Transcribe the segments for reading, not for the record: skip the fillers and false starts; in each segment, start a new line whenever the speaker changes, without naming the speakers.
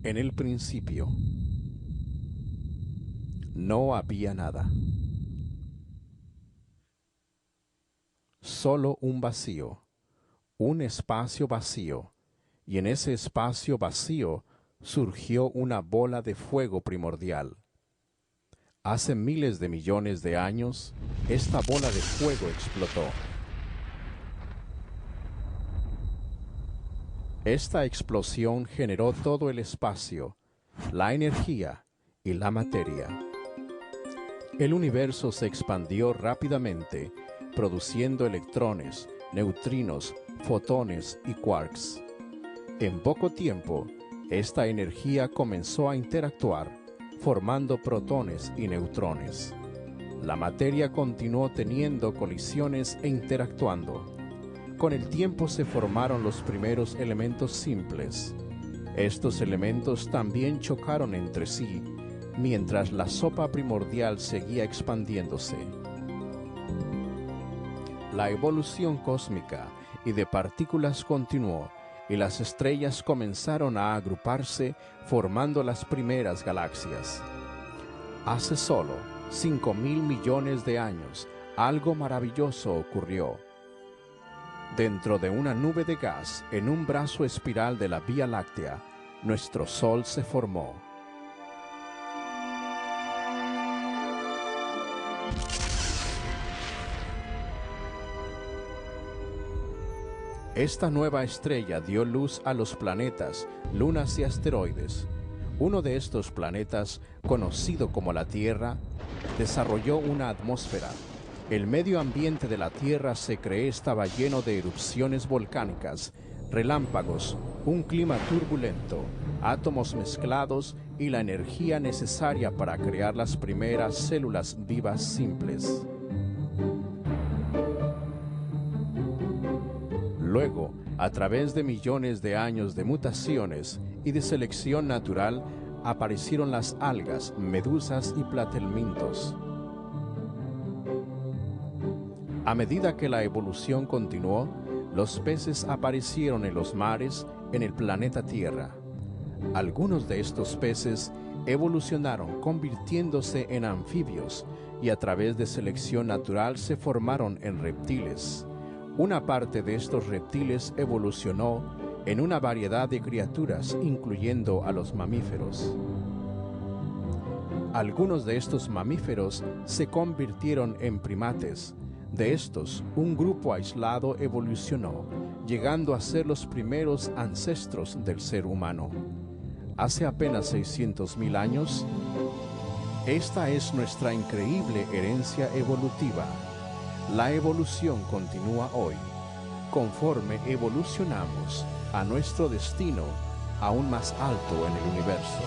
En el principio, no había nada. Solo un vacío, un espacio vacío, y en ese espacio vacío surgió una bola de fuego primordial. Hace miles de millones de años, esta bola de fuego explotó. Esta explosión generó todo el espacio, la energía y la materia. El universo se expandió rápidamente, produciendo electrones, neutrinos, fotones y quarks. En poco tiempo, esta energía comenzó a interactuar, formando protones y neutrones. La materia continuó teniendo colisiones e interactuando. Con el tiempo se formaron los primeros elementos simples. Estos elementos también chocaron entre sí, mientras la sopa primordial seguía expandiéndose. La evolución cósmica y de partículas continuó, y las estrellas comenzaron a agruparse formando las primeras galaxias. Hace solo 5.000 millones de años, algo maravilloso ocurrió. Dentro de una nube de gas, en un brazo espiral de la Vía Láctea, nuestro Sol se formó. Esta nueva estrella dio luz a los planetas, lunas y asteroides. Uno de estos planetas, conocido como la Tierra, desarrolló una atmósfera. El medio ambiente de la Tierra se cree estaba lleno de erupciones volcánicas, relámpagos, un clima turbulento, átomos mezclados y la energía necesaria para crear las primeras células vivas simples. Luego, a través de millones de años de mutaciones y de selección natural, aparecieron las algas, medusas y platelmintos. A medida que la evolución continuó, los peces aparecieron en los mares en el planeta Tierra. Algunos de estos peces evolucionaron convirtiéndose en anfibios y a través de selección natural se formaron en reptiles. Una parte de estos reptiles evolucionó en una variedad de criaturas, incluyendo a los mamíferos. Algunos de estos mamíferos se convirtieron en primates. De estos, un grupo aislado evolucionó, llegando a ser los primeros ancestros del ser humano. Hace apenas 600.000 años, esta es nuestra increíble herencia evolutiva. La evolución continúa hoy, conforme evolucionamos a nuestro destino aún más alto en el universo.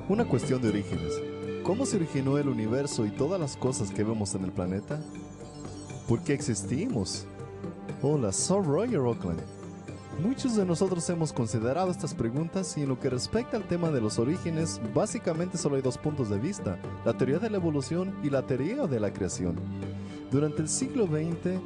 Una cuestión de orígenes. ¿Cómo se originó el universo y todas las cosas que vemos en el planeta? ¿Por qué existimos? Hola, soy Roger Oakland. Muchos de nosotros hemos considerado estas preguntas y en lo que respecta al tema de los orígenes, básicamente solo hay dos puntos de vista, la teoría de la evolución y la teoría de la creación. Durante el siglo XX,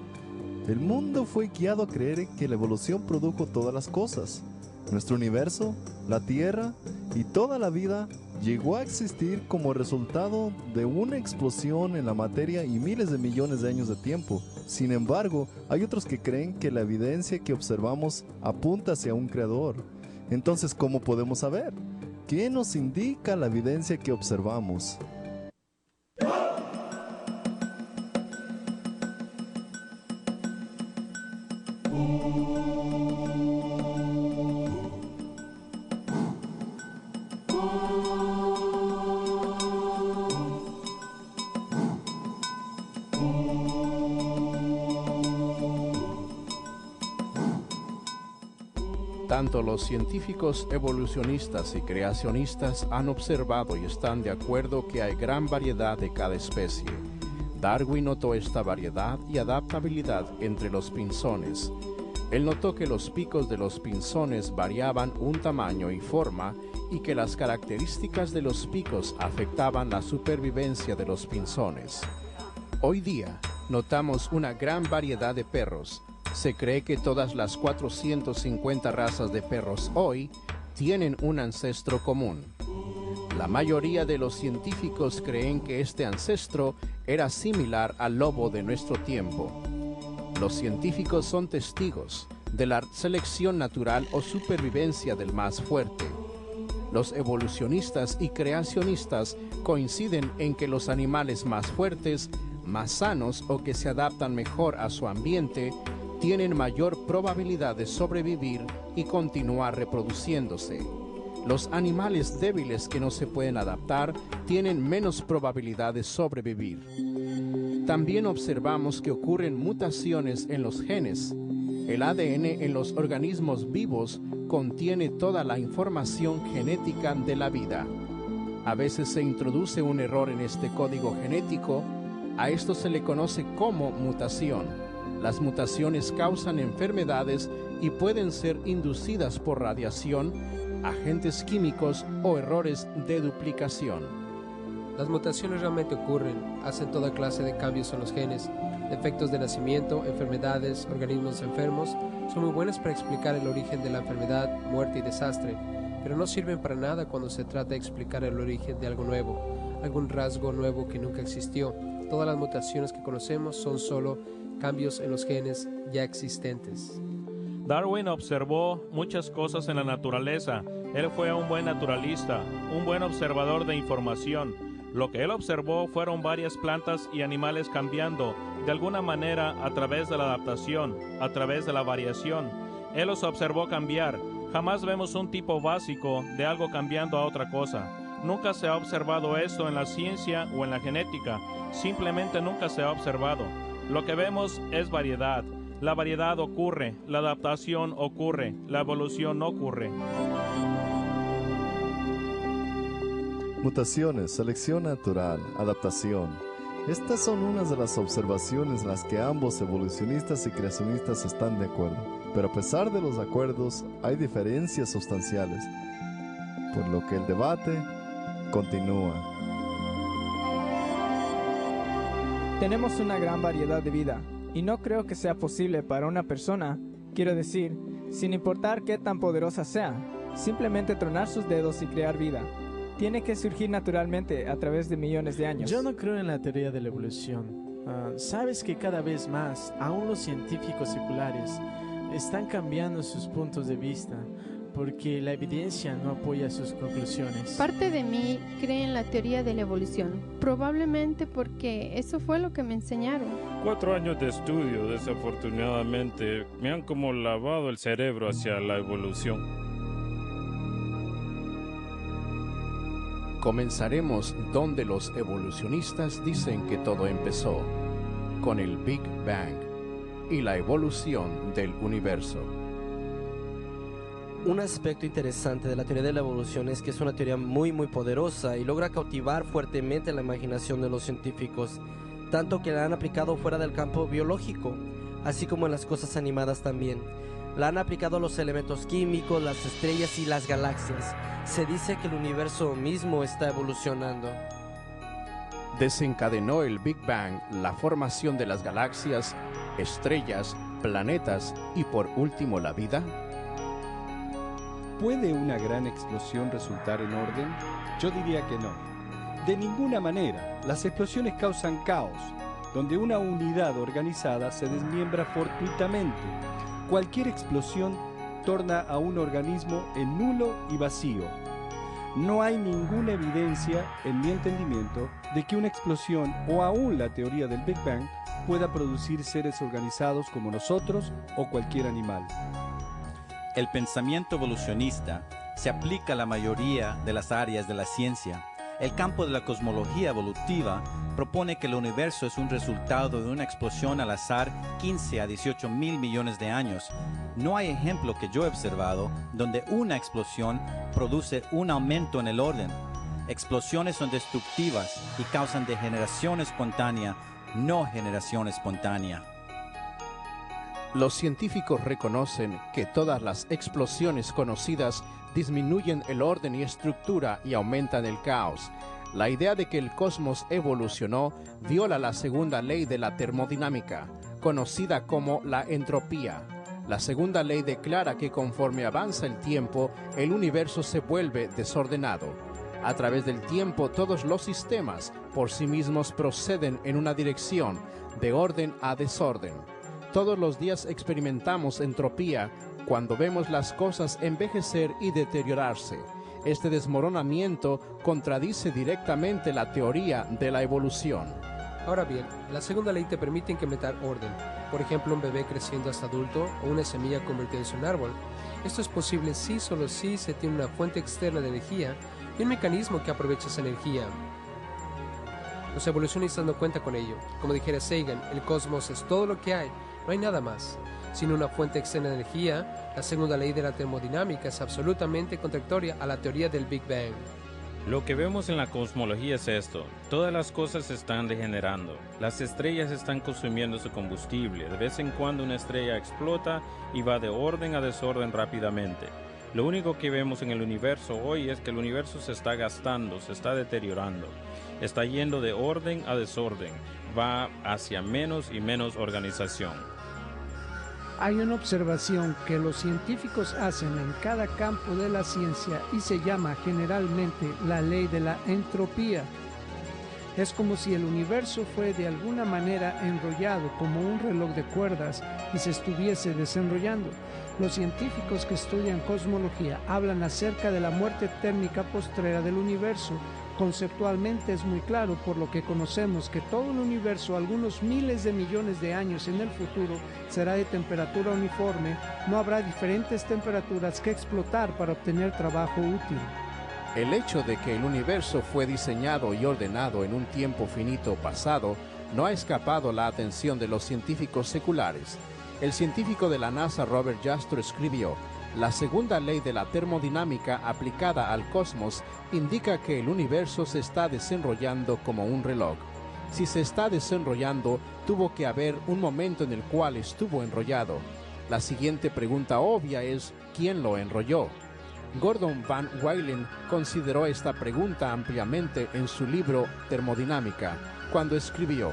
el mundo fue guiado a creer que la evolución produjo todas las cosas. Nuestro universo, la Tierra y toda la vida llegó a existir como resultado de una explosión en la materia y miles de millones de años de tiempo. Sin embargo, hay otros que creen que la evidencia que observamos apunta hacia un creador. Entonces, ¿cómo podemos saber? ¿Qué nos indica la evidencia que observamos?
Tanto los científicos evolucionistas y creacionistas han observado y están de acuerdo que hay gran variedad de cada especie, Darwin notó esta variedad y adaptabilidad entre los pinzones. Él notó que los picos de los pinzones variaban un tamaño y forma y que las características de los picos afectaban la supervivencia de los pinzones. Hoy día, notamos una gran variedad de perros. Se cree que todas las 450 razas de perros hoy tienen un ancestro común. La mayoría de los científicos creen que este ancestro era similar al lobo de nuestro tiempo. Los científicos son testigos de la selección natural o supervivencia del más fuerte. Los evolucionistas y creacionistas coinciden en que los animales más fuertes, más sanos o que se adaptan mejor a su ambiente, tienen mayor probabilidad de sobrevivir y continuar reproduciéndose. Los animales débiles que no se pueden adaptar tienen menos probabilidad de sobrevivir. También observamos que ocurren mutaciones en los genes. El ADN en los organismos vivos contiene toda la información genética de la vida. A veces se introduce un error en este código genético. A esto se le conoce como mutación. Las mutaciones causan enfermedades y pueden ser inducidas por radiación, agentes químicos o errores de duplicación.
Las mutaciones realmente ocurren, hacen toda clase de cambios en los genes, defectos de nacimiento, enfermedades, organismos enfermos, son muy buenas para explicar el origen de la enfermedad, muerte y desastre, pero no sirven para nada cuando se trata de explicar el origen de algo nuevo, algún rasgo nuevo que nunca existió. Todas las mutaciones que conocemos son solo cambios en los genes ya existentes.
Darwin observó muchas cosas en la naturaleza. Él fue un buen naturalista, un buen observador de información. Lo que él observó fueron varias plantas y animales cambiando, de alguna manera a través de la adaptación, a través de la variación. Él los observó cambiar. Jamás vemos un tipo básico de algo cambiando a otra cosa. Nunca se ha observado esto en la ciencia o en la genética. Simplemente nunca se ha observado. Lo que vemos es variedad. La variedad ocurre, la adaptación ocurre, la evolución no ocurre.
Mutaciones, selección natural, adaptación. Estas son unas de las observaciones en las que ambos evolucionistas y creacionistas están de acuerdo. Pero a pesar de los acuerdos, hay diferencias sustanciales, por lo que el debate continúa.
Tenemos una gran variedad de vida, y no creo que sea posible para una persona, quiero decir, sin importar qué tan poderosa sea, simplemente tronar sus dedos y crear vida. Tiene que surgir naturalmente a través de millones de años.
Yo no creo en la teoría de la evolución. Sabes que cada vez más, aún los científicos seculares están cambiando sus puntos de vista porque la evidencia no apoya sus conclusiones.
Parte de mí cree en la teoría de la evolución, probablemente porque eso fue lo que me enseñaron.
4 años de estudio, desafortunadamente, me han como lavado el cerebro hacia la evolución.
Comenzaremos donde los evolucionistas dicen que todo empezó, con el Big Bang y la evolución del universo.
Un aspecto interesante de la teoría de la evolución es que es una teoría muy poderosa y logra cautivar fuertemente la imaginación de los científicos, tanto que la han aplicado fuera del campo biológico, así como en las cosas animadas también. La han aplicado a los elementos químicos, las estrellas y las galaxias. Se dice que el universo mismo está evolucionando.
Desencadenó el Big Bang la formación de las galaxias, estrellas, planetas y por último la vida.
¿Puede una gran explosión resultar en orden? Yo diría que no. De ninguna manera. Las explosiones causan caos, donde una unidad organizada se desmiembra fortuitamente. Cualquier explosión torna a un organismo en nulo y vacío. No hay ninguna evidencia, en mi entendimiento, de que una explosión o aún la teoría del Big Bang pueda producir seres organizados como nosotros o cualquier animal.
El pensamiento evolucionista se aplica a la mayoría de las áreas de la ciencia. El campo de la cosmología evolutiva propone que el universo es un resultado de una explosión al azar 15 a 18 mil millones de años. No hay ejemplo que yo he observado donde una explosión produce un aumento en el orden. Explosiones son destructivas y causan degeneración espontánea no generación espontánea.
Los científicos reconocen que todas las explosiones conocidas disminuyen el orden y estructura y aumentan el caos. La idea de que el cosmos evolucionó viola la segunda ley de la termodinámica, conocida como la entropía. La segunda ley declara que conforme avanza el tiempo, el universo se vuelve desordenado. A través del tiempo, todos los sistemas por sí mismos proceden en una dirección, de orden a desorden. Todos los días experimentamos entropía cuando vemos las cosas envejecer y deteriorarse. Este desmoronamiento contradice directamente la teoría de la evolución.
Ahora bien, la segunda ley te permite incrementar orden. Por ejemplo, un bebé creciendo hasta adulto o una semilla convirtiéndose en un árbol. Esto es posible si solo si se tiene una fuente externa de energía y un mecanismo que aprovecha esa energía. Los evolucionistas no cuentan con ello. Como dijera Sagan, el cosmos es todo lo que hay, no hay nada más. Sin una fuente externa de energía, la segunda ley de la termodinámica es absolutamente contradictoria a la teoría del Big Bang.
Lo que vemos en la cosmología es esto: todas las cosas se están degenerando. Las estrellas están consumiendo su combustible. De vez en cuando una estrella explota y va de orden a desorden rápidamente. Lo único que vemos en el universo hoy es que el universo se está gastando, se está deteriorando. Está yendo de orden a desorden. Va hacia menos y menos organización.
Hay una observación que los científicos hacen en cada campo de la ciencia y se llama generalmente la ley de la entropía. Es como si el universo fue de alguna manera enrollado como un reloj de cuerdas y se estuviese desenrollando. Los científicos que estudian cosmología hablan acerca de la muerte térmica postrera del universo. Conceptualmente es muy claro, por lo que conocemos que todo el universo, algunos miles de millones de años en el futuro, será de temperatura uniforme. No habrá diferentes temperaturas que explotar para obtener trabajo útil.
El hecho de que el universo fue diseñado y ordenado en un tiempo finito pasado no ha escapado la atención de los científicos seculares. El científico de la NASA Robert Jastrow escribió: la segunda ley de la termodinámica aplicada al cosmos indica que el universo se está desenrollando como un reloj. Si se está desenrollando, tuvo que haber un momento en el cual estuvo enrollado. La siguiente pregunta obvia es: ¿quién lo enrolló? Gordon Van Wylen consideró esta pregunta ampliamente en su libro Termodinámica, cuando escribió: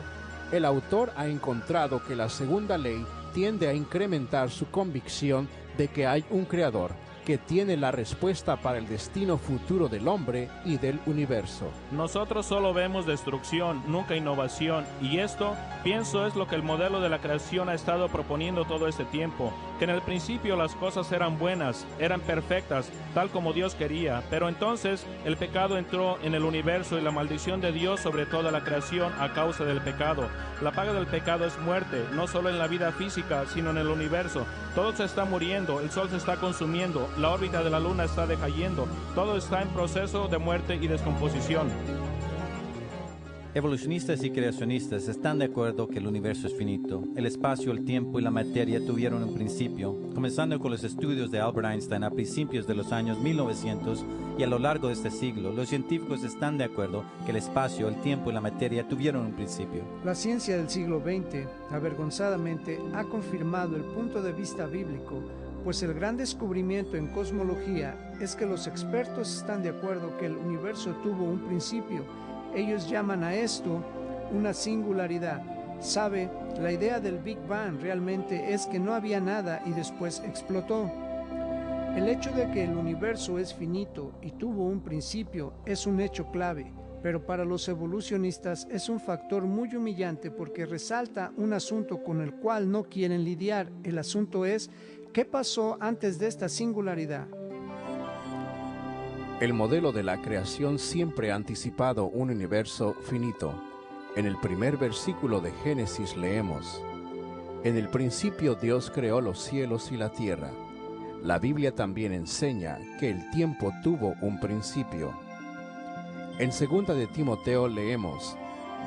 el autor ha encontrado que la segunda ley tiende a incrementar su convicción de que hay un creador que tiene la respuesta para el destino futuro del hombre y del universo.
Nosotros solo vemos destrucción, nunca innovación, y esto, pienso, es lo que el modelo de la creación ha estado proponiendo todo este tiempo, que en el principio las cosas eran buenas, eran perfectas, tal como Dios quería, pero entonces el pecado entró en el universo y la maldición de Dios sobre toda la creación a causa del pecado. La paga del pecado es muerte, no solo en la vida física, sino en el universo. Todo se está muriendo, el sol se está consumiendo, la órbita de la luna está decayendo, todo está en proceso de muerte y descomposición.
Evolucionistas y creacionistas están de acuerdo que el universo es finito. El espacio, el tiempo y la materia tuvieron un principio, comenzando con los estudios de Albert Einstein a principios de los años 1900 y a lo largo de este siglo. Los científicos están de acuerdo que el espacio, el tiempo y la materia tuvieron un principio.
La ciencia del siglo XX, avergonzadamente, ha confirmado el punto de vista bíblico, pues el gran descubrimiento en cosmología es que los expertos están de acuerdo que el universo tuvo un principio. Ellos llaman a esto una singularidad. ¿Sabe? La idea del Big Bang realmente es que no había nada y después explotó. El hecho de que el universo es finito y tuvo un principio es un hecho clave, pero para los evolucionistas es un factor muy humillante porque resalta un asunto con el cual no quieren lidiar. El asunto es: ¿qué pasó antes de esta singularidad?
El modelo de la creación siempre ha anticipado un universo finito. En el primer versículo de Génesis leemos: en el principio Dios creó los cielos y la tierra. La Biblia también enseña que el tiempo tuvo un principio. En 2 de Timoteo leemos: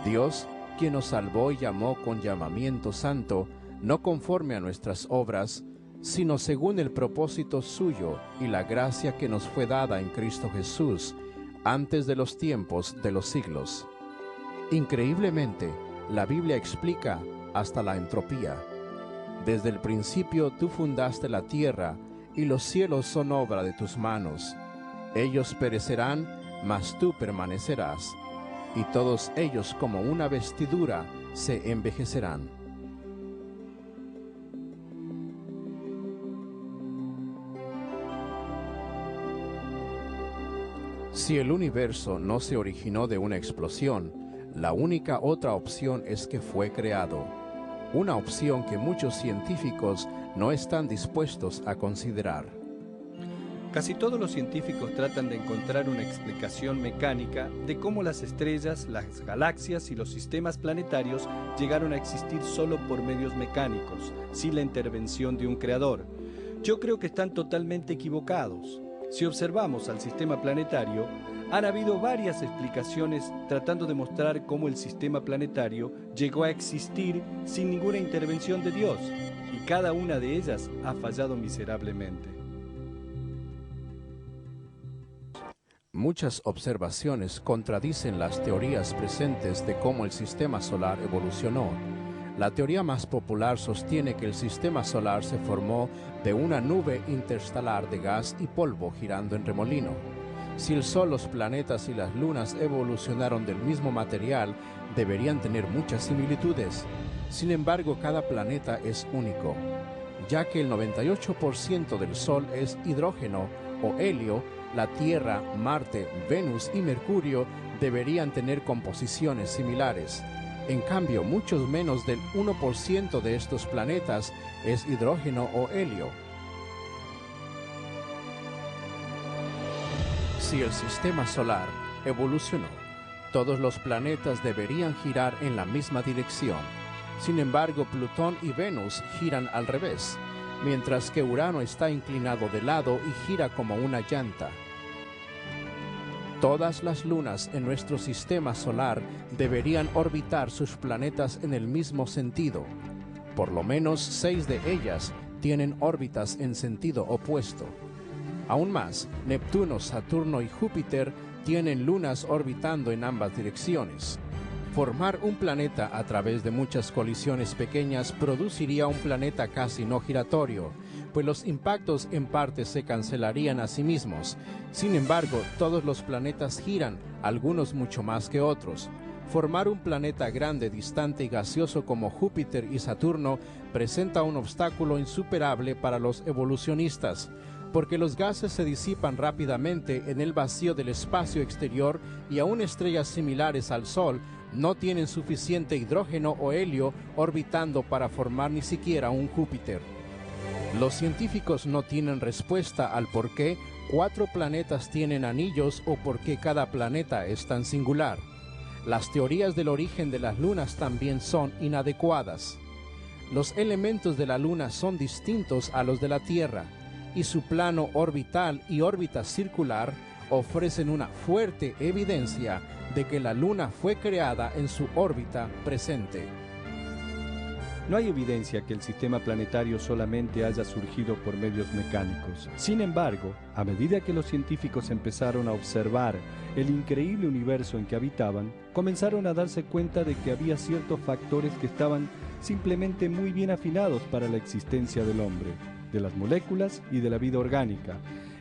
Dios, quien nos salvó y llamó con llamamiento santo, no conforme a nuestras obras, sino según el propósito suyo y la gracia que nos fue dada en Cristo Jesús, antes de los tiempos de los siglos. Increíblemente, la Biblia explica hasta la entropía. Desde el principio tú fundaste la tierra, y los cielos son obra de tus manos. Ellos perecerán, mas tú permanecerás, y todos ellos como una vestidura se envejecerán. Si el universo no se originó de una explosión, la única otra opción es que fue creado, una opción que muchos científicos no están dispuestos a considerar.
Casi todos los científicos tratan de encontrar una explicación mecánica de cómo las estrellas, las galaxias y los sistemas planetarios llegaron a existir solo por medios mecánicos, sin la intervención de un creador. Yo creo que están totalmente equivocados. Si observamos al sistema planetario, han habido varias explicaciones tratando de mostrar cómo el sistema planetario llegó a existir sin ninguna intervención de Dios, y cada una de ellas ha fallado miserablemente.
Muchas observaciones contradicen las teorías presentes de cómo el sistema solar evolucionó. La teoría más popular sostiene que el sistema solar se formó de una nube interestelar de gas y polvo girando en remolino. Si el Sol, los planetas y las lunas evolucionaron del mismo material, deberían tener muchas similitudes. Sin embargo, cada planeta es único, ya que el 98% del Sol es hidrógeno o helio. La Tierra, Marte, Venus y Mercurio deberían tener composiciones similares. En cambio, muchos menos del 1% de estos planetas es hidrógeno o helio. Si el sistema solar evolucionó, todos los planetas deberían girar en la misma dirección. Sin embargo, Plutón y Venus giran al revés, mientras que Urano está inclinado de lado y gira como una llanta. Todas las lunas en nuestro sistema solar deberían orbitar sus planetas en el mismo sentido. Por lo menos 6 de ellas tienen órbitas en sentido opuesto. Aún más, Neptuno, Saturno y Júpiter tienen lunas orbitando en ambas direcciones. Formar un planeta a través de muchas colisiones pequeñas produciría un planeta casi no giratorio, pues los impactos en parte se cancelarían a sí mismos. Sin embargo, todos los planetas giran, algunos mucho más que otros. Formar un planeta grande, distante y gaseoso como Júpiter y Saturno presenta un obstáculo insuperable para los evolucionistas, porque los gases se disipan rápidamente en el vacío del espacio exterior y aún estrellas similares al Sol no tienen suficiente hidrógeno o helio orbitando para formar ni siquiera un Júpiter. Los científicos no tienen respuesta al por qué 4 planetas tienen anillos o por qué cada planeta es tan singular. Las teorías del origen de las lunas también son inadecuadas. Los elementos de la Luna son distintos a los de la Tierra, y su plano orbital y órbita circular ofrecen una fuerte evidencia de que la Luna fue creada en su órbita presente.
No hay evidencia que el sistema planetario solamente haya surgido por medios mecánicos. Sin embargo, a medida que los científicos empezaron a observar el increíble universo en que habitaban, comenzaron a darse cuenta de que había ciertos factores que estaban simplemente muy bien afinados para la existencia del hombre, de las moléculas y de la vida orgánica.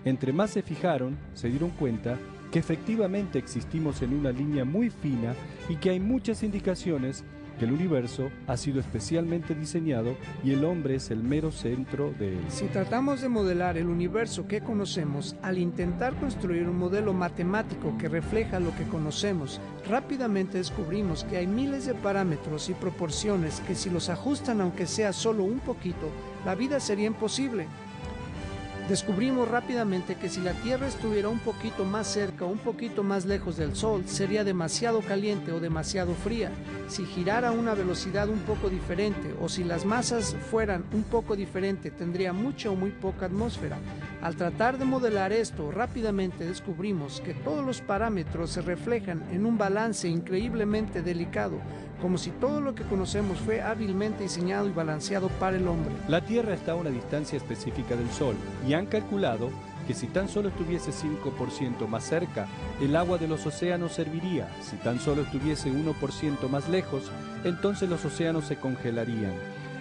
Entre más se fijaron, se dieron cuenta que efectivamente existimos en una línea muy fina y que hay muchas indicaciones que el universo ha sido especialmente diseñado y el hombre es el mero centro de él.
Si tratamos de modelar el universo que conocemos, al intentar construir un modelo matemático que refleja lo que conocemos, rápidamente descubrimos que hay miles de parámetros y proporciones que si los ajustan aunque sea solo un poquito, la vida sería imposible. Descubrimos rápidamente que si la Tierra estuviera un poquito más cerca o un poquito más lejos del Sol, sería demasiado caliente o demasiado fría. Si girara a una velocidad un poco diferente o si las masas fueran un poco diferentes, tendría mucha o muy poca atmósfera. Al tratar de modelar esto, rápidamente descubrimos que todos los parámetros se reflejan en un balance increíblemente delicado, como si todo lo que conocemos fue hábilmente diseñado y balanceado para el hombre.
La Tierra está a una distancia específica del Sol y han calculado que si tan solo estuviese 5% más cerca, el agua de los océanos serviría. Si tan solo estuviese 1% más lejos, entonces los océanos se congelarían.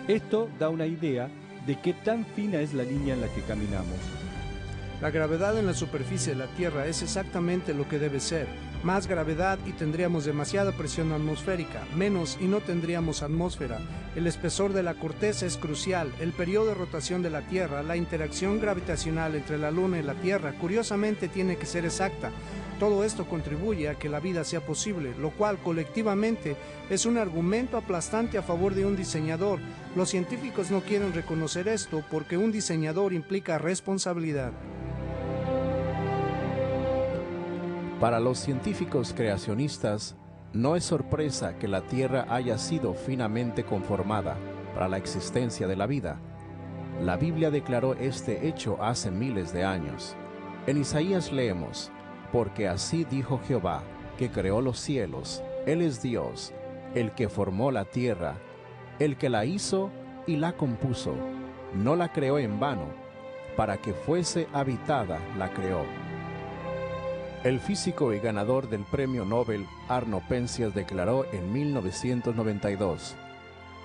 Esto da una idea de qué tan fina es la línea en la que caminamos.
La gravedad en la superficie de la Tierra es exactamente lo que debe ser. Más gravedad y tendríamos demasiada presión atmosférica, menos y no tendríamos atmósfera. El espesor de la corteza es crucial, el periodo de rotación de la Tierra, la interacción gravitacional entre la Luna y la Tierra, curiosamente tiene que ser exacta. Todo esto contribuye a que la vida sea posible, lo cual colectivamente es un argumento aplastante a favor de un diseñador. Los científicos no quieren reconocer esto porque un diseñador implica responsabilidad.
Para los científicos creacionistas, no es sorpresa que la Tierra haya sido finamente conformada para la existencia de la vida. La Biblia declaró este hecho hace miles de años. En Isaías leemos: porque así dijo Jehová, que creó los cielos, Él es Dios, el que formó la tierra, el que la hizo y la compuso. No la creó en vano, para que fuese habitada la creó. El físico y ganador del premio Nobel Arno Penzias declaró en 1992: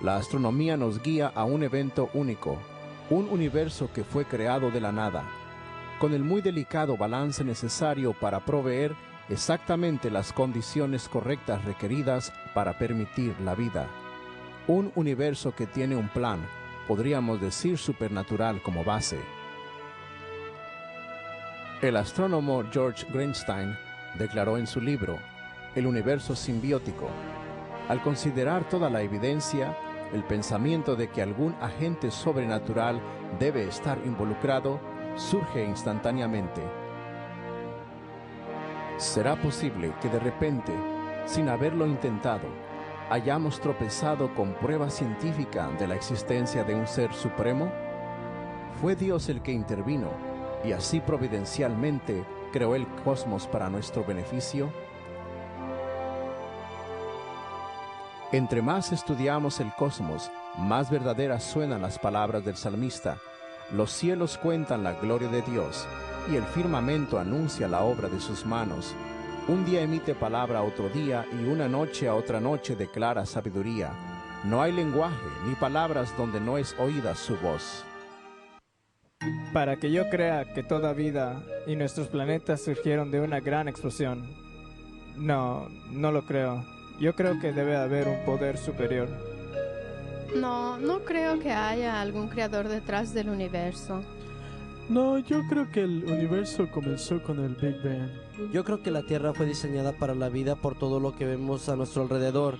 la astronomía nos guía a un evento único, un universo que fue creado de la nada, con el muy delicado balance necesario para proveer exactamente las condiciones correctas requeridas para permitir la vida. Un universo que tiene un plan, podríamos decir supernatural como base. El astrónomo George Greenstein declaró en su libro El universo simbiótico: al considerar toda la evidencia, el pensamiento de que algún agente sobrenatural debe estar involucrado surge instantáneamente. ¿Será posible que de repente, sin haberlo intentado, hayamos tropezado con prueba científica de la existencia de un ser supremo? Fue Dios el que intervino y así providencialmente creó el cosmos para nuestro beneficio. Entre más estudiamos el cosmos, más verdaderas suenan las palabras del salmista: los cielos cuentan la gloria de Dios, y el firmamento anuncia la obra de sus manos. Un día emite palabra a otro día, y una noche a otra noche declara sabiduría. No hay lenguaje ni palabras donde no es oída su voz.
Para que yo crea que toda vida y nuestros planetas surgieron de una gran explosión, no lo creo. Yo creo que debe haber un poder superior.
No creo que haya algún creador detrás del universo.
No, yo creo que el universo comenzó con el Big Bang.
Yo creo que la Tierra fue diseñada para la vida por todo lo que vemos a nuestro alrededor.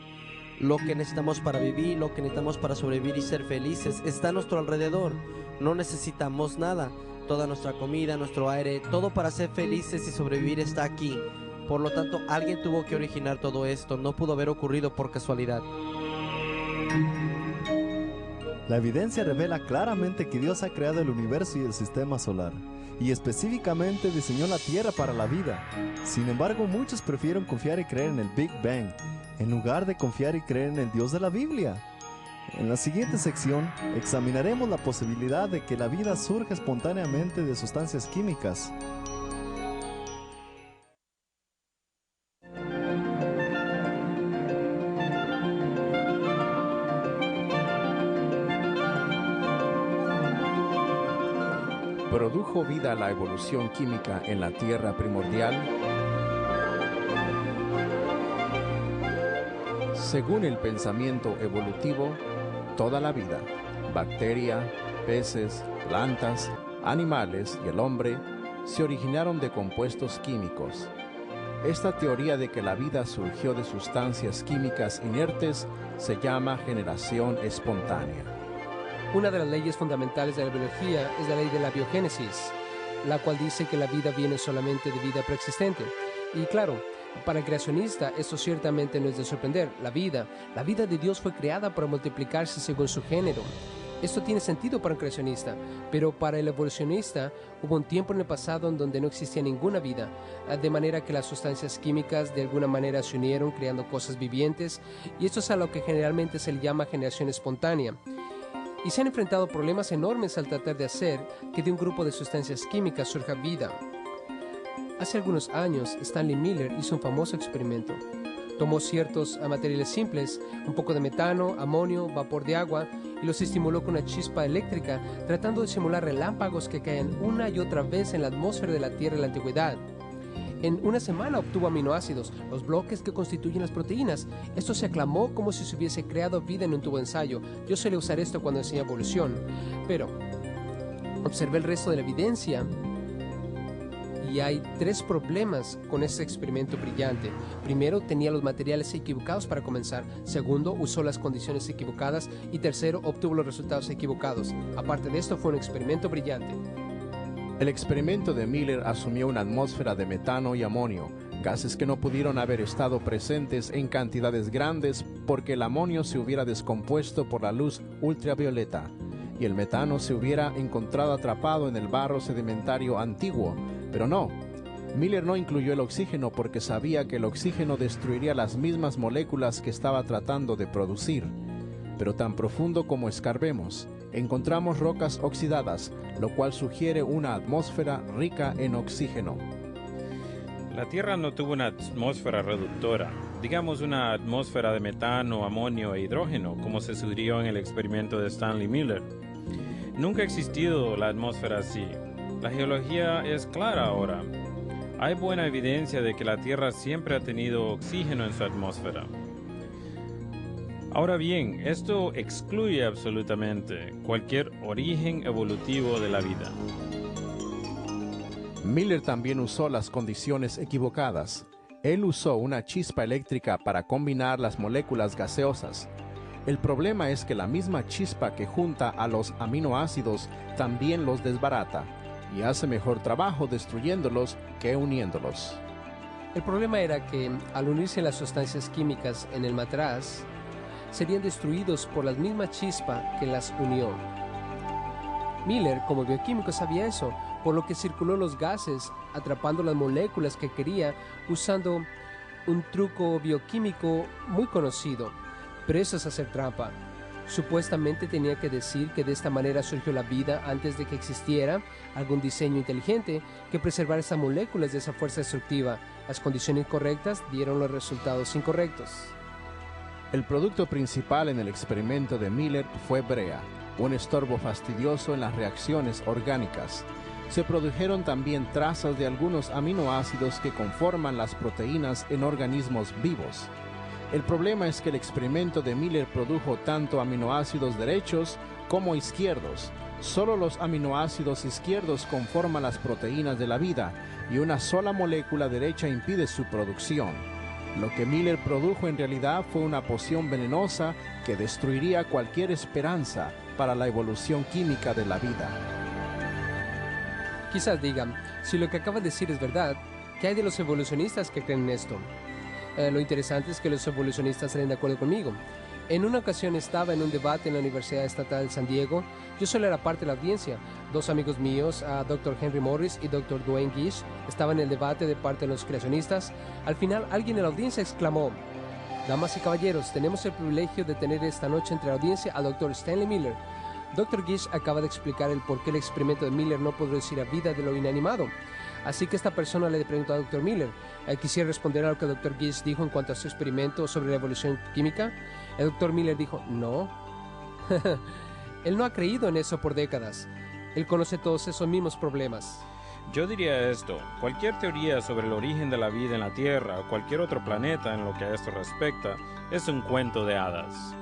Lo que necesitamos para vivir, lo que necesitamos para sobrevivir y ser felices, está a nuestro alrededor. No necesitamos nada. Toda nuestra comida, nuestro aire, todo para ser felices y sobrevivir está aquí. Por lo tanto, alguien tuvo que originar todo esto. No pudo haber ocurrido por casualidad.
La evidencia revela claramente que Dios ha creado el universo y el sistema solar, y específicamente diseñó la Tierra para la vida. Sin embargo, muchos prefieren confiar y creer en el Big Bang, en lugar de confiar y creer en el Dios de la Biblia. En la siguiente sección, examinaremos la posibilidad de que la vida surja espontáneamente de sustancias químicas.
¿Produjo vida la evolución química en la Tierra primordial? Según el pensamiento evolutivo, toda la vida, bacteria, peces, plantas, animales y el hombre, se originaron de compuestos químicos. Esta teoría de que la vida surgió de sustancias químicas inertes se llama generación espontánea.
Una de las leyes fundamentales de la biología es la ley de la biogénesis, la cual dice que la vida viene solamente de vida preexistente. Y claro, para el creacionista esto ciertamente no es de sorprender. La vida de Dios fue creada para multiplicarse según su género. Esto tiene sentido para un creacionista, pero para el evolucionista hubo un tiempo en el pasado en donde no existía ninguna vida, de manera que las sustancias químicas de alguna manera se unieron creando cosas vivientes, y esto es a lo que generalmente se le llama generación espontánea. y se han enfrentado a problemas enormes al tratar de hacer que de un grupo de sustancias químicas surja vida. Hace algunos años, Stanley Miller hizo un famoso experimento. Tomó ciertos materiales simples, un poco de metano, amonio, vapor de agua, y los estimuló con una chispa eléctrica, tratando de simular relámpagos que caían una y otra vez en la atmósfera de la Tierra en la antigüedad. En una semana obtuvo aminoácidos, los bloques que constituyen las proteínas. Esto se aclamó como si se hubiese creado vida en un tubo de ensayo. Yo suelo usar esto cuando enseño evolución, pero observé el resto de la evidencia y hay 3 problemas con este experimento brillante. Primero, tenía los materiales equivocados para comenzar. Segundo, usó las condiciones equivocadas. Y tercero, obtuvo los resultados equivocados. Aparte de esto, fue un experimento brillante.
El experimento de Miller asumió una atmósfera de metano y amonio, gases que no pudieron haber estado presentes en cantidades grandes porque el amonio se hubiera descompuesto por la luz ultravioleta y el metano se hubiera encontrado atrapado en el barro sedimentario antiguo. Pero no, Miller no incluyó el oxígeno porque sabía que el oxígeno destruiría las mismas moléculas que estaba tratando de producir. Pero tan profundo como escarbemos, encontramos rocas oxidadas, lo cual sugiere una atmósfera rica en oxígeno.
La Tierra no tuvo una atmósfera reductora, digamos una atmósfera de metano, amonio e hidrógeno, como se sugirió en el experimento de Stanley Miller. Nunca ha existido la atmósfera así. La geología es clara ahora. Hay buena evidencia de que la Tierra siempre ha tenido oxígeno en su atmósfera. Ahora bien, esto excluye absolutamente cualquier origen evolutivo de la vida.
Miller también usó las condiciones equivocadas. Él usó una chispa eléctrica para combinar las moléculas gaseosas. El problema es que la misma chispa que junta a los aminoácidos también los desbarata y hace mejor trabajo destruyéndolos que uniéndolos.
El problema era que al unirse las sustancias químicas en el matraz, serían destruidos por la misma chispa que las unió. Miller, como bioquímico, sabía eso, por lo que circuló los gases, atrapando las moléculas que quería, usando un truco bioquímico muy conocido. Pero eso es hacer trampa. Supuestamente tenía que decir que de esta manera surgió la vida antes de que existiera algún diseño inteligente que preservara esas moléculas de esa fuerza destructiva. Las condiciones correctas dieron los resultados incorrectos.
El producto principal en el experimento de Miller fue brea, un estorbo fastidioso en las reacciones orgánicas. Se produjeron también trazas de algunos aminoácidos que conforman las proteínas en organismos vivos. El problema es que el experimento de Miller produjo tanto aminoácidos derechos como izquierdos. Solo los aminoácidos izquierdos conforman las proteínas de la vida y una sola molécula derecha impide su producción. Lo que Miller produjo en realidad fue una poción venenosa que destruiría cualquier esperanza para la evolución química de la vida.
Quizás digan, si lo que acaba de decir es verdad, ¿qué hay de los evolucionistas que creen en esto? Lo interesante es que los evolucionistas salen de acuerdo conmigo. En una ocasión estaba en un debate en la Universidad Estatal de San Diego. Yo solo era parte de la audiencia. 2 amigos míos, Dr. Henry Morris y Dr. Duane Gish, estaban en el debate de parte de los creacionistas. Al final, alguien en la audiencia exclamó: "Damas y caballeros, tenemos el privilegio de tener esta noche entre la audiencia al Dr. Stanley Miller. Dr. Gish acaba de explicar el por qué el experimento de Miller no producirá vida de lo inanimado. Así que esta persona le preguntó a Dr. Miller, quisiera responder a lo que el Dr. Gish dijo en cuanto a su experimento sobre la evolución química. El Dr. Miller dijo, no. Él no ha creído en eso por décadas. Él conoce todos esos mismos problemas.
Yo diría esto, cualquier teoría sobre el origen de la vida en la Tierra o cualquier otro planeta en lo que a esto respecta es un cuento de hadas.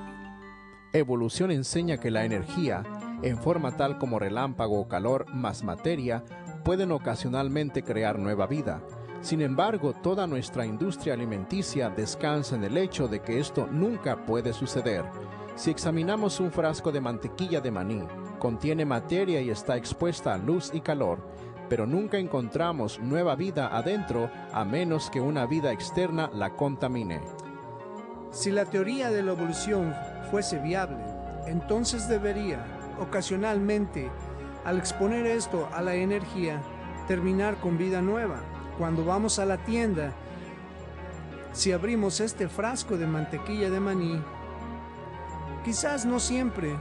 Evolución enseña que la energía, en forma tal como relámpago o calor más materia, pueden ocasionalmente crear nueva vida. Sin embargo, toda nuestra industria alimenticia descansa en el hecho de que esto nunca puede suceder. Si examinamos un frasco de mantequilla de maní, contiene materia y está expuesta a luz y calor, pero nunca encontramos nueva vida adentro a menos que una vida externa la contamine.
Si la teoría de la evolución fuese viable, entonces debería, ocasionalmente, al exponer esto a la energía, terminar con vida nueva. Cuando vamos a la tienda, si abrimos este frasco de mantequilla de maní, quizás no siempre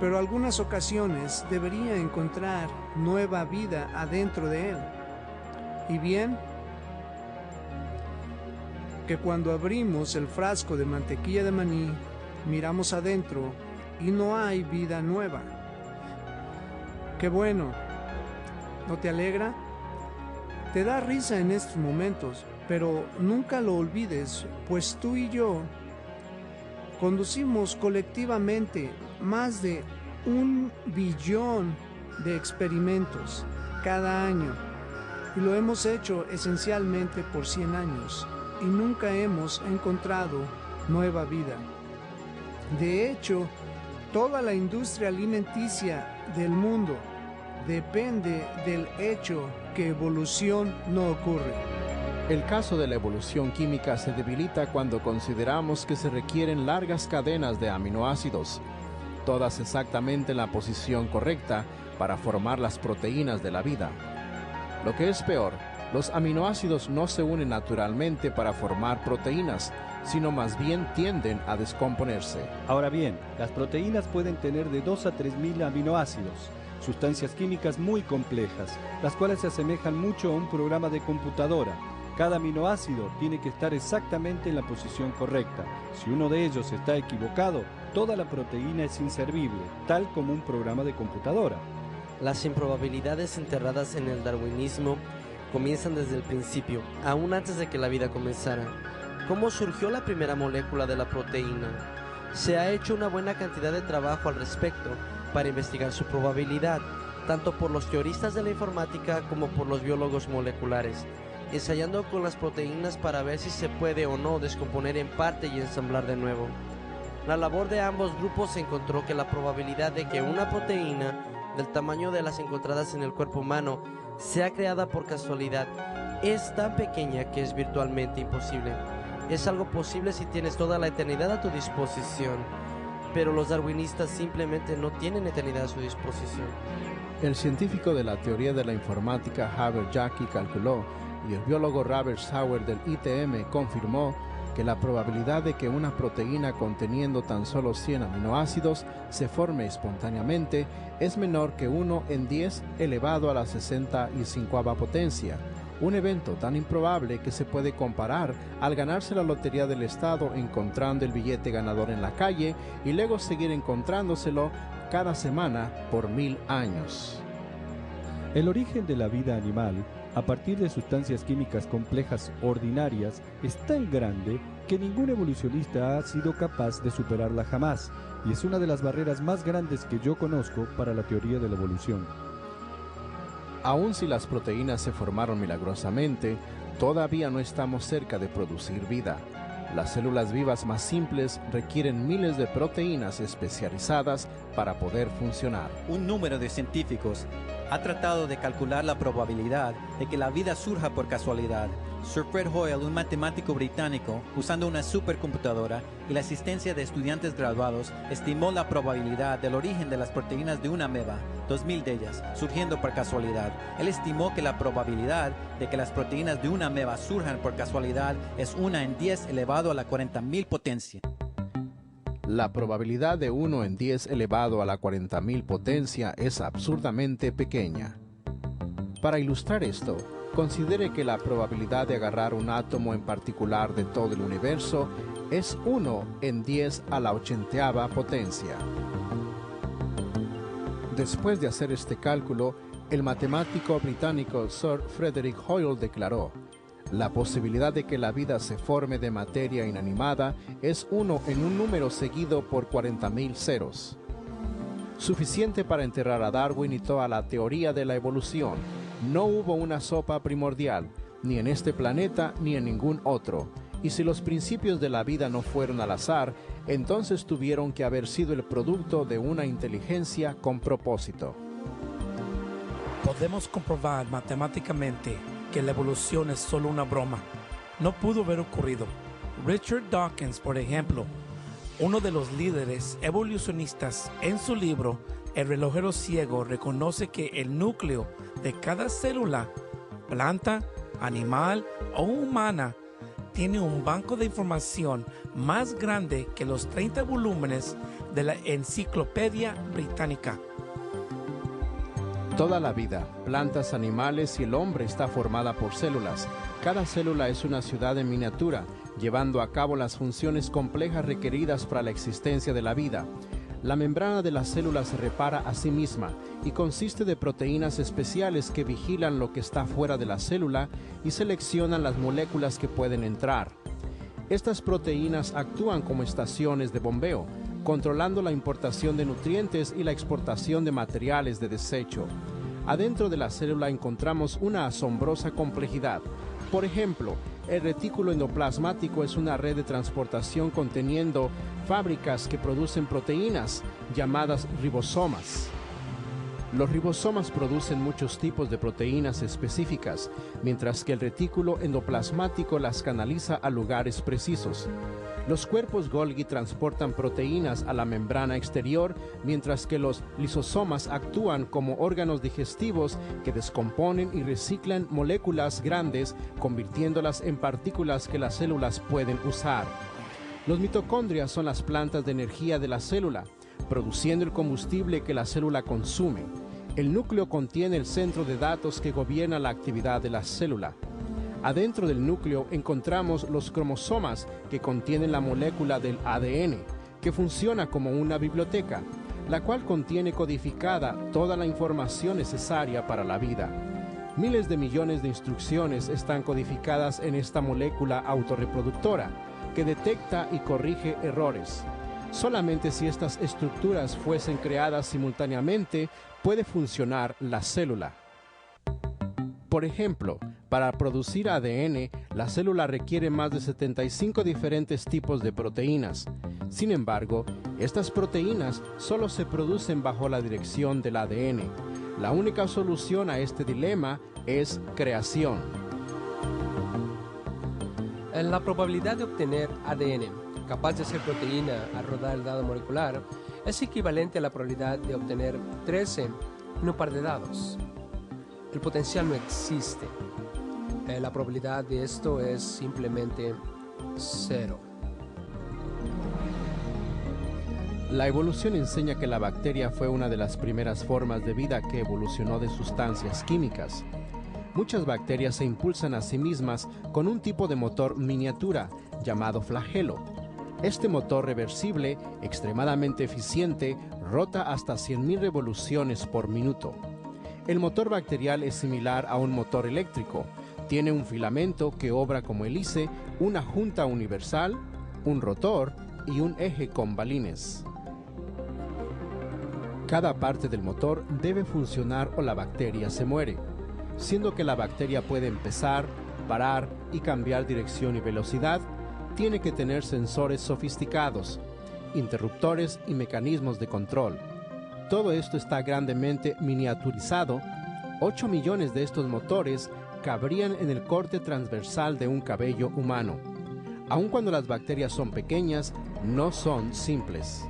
pero algunas ocasiones debería encontrar nueva vida adentro de él. Y bien, que cuando abrimos el frasco de mantequilla de maní, miramos adentro y no hay vida nueva. ¡Qué bueno! ¿No te alegra? Te da risa en estos momentos, pero nunca lo olvides, pues tú y yo conducimos colectivamente más de 1 billón de experimentos cada año, y lo hemos hecho esencialmente por 100 años, y nunca hemos encontrado nueva vida. De hecho, toda la industria alimenticia del mundo depende del hecho que evolución no ocurre.
El caso de la evolución química se debilita cuando consideramos que se requieren largas cadenas de aminoácidos, todas exactamente en la posición correcta para formar las proteínas de la vida. Lo que es peor, los aminoácidos no se unen naturalmente para formar proteínas, sino más bien tienden a descomponerse.
Ahora bien, las proteínas pueden tener de 2 a 3.000 aminoácidos, sustancias químicas muy complejas, las cuales se asemejan mucho a un programa de computadora. Cada aminoácido tiene que estar exactamente en la posición correcta. Si uno de ellos está equivocado, toda la proteína es inservible, tal como un programa de computadora.
Las improbabilidades enterradas en el darwinismo comienzan desde el principio, aún antes de que la vida comenzara. ¿Cómo surgió la primera molécula de la proteína? Se ha hecho una buena cantidad de trabajo al respecto para investigar su probabilidad, tanto por los teoristas de la informática como por los biólogos moleculares, ensayando con las proteínas para ver si se puede o no descomponer en parte y ensamblar de nuevo. La labor de ambos grupos encontró que la probabilidad de que una proteína del tamaño de las encontradas en el cuerpo humano sea creada por casualidad es tan pequeña que es virtualmente imposible. Es algo posible si tienes toda la eternidad a tu disposición, pero los darwinistas simplemente no tienen eternidad a su disposición.
El científico de la teoría de la informática Haber Jackie calculó, y el biólogo Robert Sauer del ITM confirmó, que la probabilidad de que una proteína conteniendo tan solo 100 aminoácidos se forme espontáneamente es menor que 1 en 10 elevado a la 65ª potencia, un evento tan improbable que se puede comparar al ganarse la lotería del estado encontrando el billete ganador en la calle y luego seguir encontrándoselo cada semana por 1000 años.
El origen de la vida animal, a partir de sustancias químicas complejas ordinarias, es tan grande que ningún evolucionista ha sido capaz de superarla jamás, y es una de las barreras más grandes que yo conozco para la teoría de la evolución.
Aun si las proteínas se formaron milagrosamente, todavía no estamos cerca de producir vida. Las células vivas más simples requieren miles de proteínas especializadas para poder funcionar.
Un número de científicos ha tratado de calcular la probabilidad de que la vida surja por casualidad. Sir Fred Hoyle, un matemático británico, usando una supercomputadora y la asistencia de estudiantes graduados, estimó la probabilidad del origen de las proteínas de una ameba, 2000 de ellas, surgiendo por casualidad. Él estimó que la probabilidad de que las proteínas de una ameba surjan por casualidad es 1 en 10 elevado a la 40.000 potencia.
La probabilidad de 1 en 10 elevado a la 40.000 potencia es absurdamente pequeña. Para ilustrar esto, considere que la probabilidad de agarrar un átomo en particular de todo el universo es 1 en 10 a la 80ª potencia. Después de hacer este cálculo, el matemático británico Sir Frederick Hoyle declaró: la posibilidad de que la vida se forme de materia inanimada es 1 en un número seguido por 40.000 ceros. Suficiente para enterrar a Darwin y toda la teoría de la evolución. No hubo una sopa primordial, ni en este planeta ni en ningún otro. Y si los principios de la vida no fueron al azar, entonces tuvieron que haber sido el producto de una inteligencia con propósito.
Podemos comprobar matemáticamente que la evolución es solo una broma. No pudo haber ocurrido. Richard Dawkins, por ejemplo, uno de los líderes evolucionistas, en su libro El relojero ciego, reconoce que el núcleo de cada célula, planta, animal o humana, tiene un banco de información más grande que los 30 volúmenes de la Enciclopedia Británica.
Toda la vida, plantas, animales y el hombre está formada por células. Cada célula es una ciudad en miniatura, llevando a cabo las funciones complejas requeridas para la existencia de la vida. La membrana de la célula se repara a sí misma y consiste de proteínas especiales que vigilan lo que está fuera de la célula y seleccionan las moléculas que pueden entrar. Estas proteínas actúan como estaciones de bombeo, controlando la importación de nutrientes y la exportación de materiales de desecho. Adentro de la célula encontramos una asombrosa complejidad. Por ejemplo, el retículo endoplasmático es una red de transportación conteniendo fábricas que producen proteínas llamadas ribosomas. Los ribosomas producen muchos tipos de proteínas específicas, mientras que el retículo endoplasmático las canaliza a lugares precisos. Los cuerpos Golgi transportan proteínas a la membrana exterior, mientras que los lisosomas actúan como órganos digestivos que descomponen y reciclan moléculas grandes, convirtiéndolas en partículas que las células pueden usar. Los mitocondrias son las plantas de energía de la célula, produciendo el combustible que la célula consume. El núcleo contiene el centro de datos que gobierna la actividad de la célula. Adentro del núcleo encontramos los cromosomas que contienen la molécula del ADN, que funciona como una biblioteca, la cual contiene codificada toda la información necesaria para la vida. Miles de millones de instrucciones están codificadas en esta molécula autorreproductora, que detecta y corrige errores. Solamente si estas estructuras fuesen creadas simultáneamente, puede funcionar la célula. Por ejemplo, para producir ADN, la célula requiere más de 75 diferentes tipos de proteínas. Sin embargo, estas proteínas solo se producen bajo la dirección del ADN. La única solución a este dilema es creación.
La probabilidad de obtener ADN capaz de hacer proteína al rodar el dado molecular es equivalente a la probabilidad de obtener 13 en un par de dados. El potencial no existe. La probabilidad de esto es simplemente 0.
La evolución enseña que la bacteria fue una de las primeras formas de vida que evolucionó de sustancias químicas. Muchas bacterias se impulsan a sí mismas con un tipo de motor miniatura llamado flagelo. Este motor reversible, extremadamente eficiente, rota hasta 100.000 revoluciones por minuto. El motor bacterial es similar a un motor eléctrico. Tiene un filamento que obra como hélice, una junta universal, un rotor y un eje con balines. Cada parte del motor debe funcionar o la bacteria se muere, siendo que la bacteria puede empezar, parar y cambiar dirección y velocidad. Tiene que tener sensores sofisticados, interruptores y mecanismos de control. Todo esto está grandemente miniaturizado. 8 millones de estos motores cabrían en el corte transversal de un cabello humano. Aun cuando las bacterias son pequeñas, no son simples.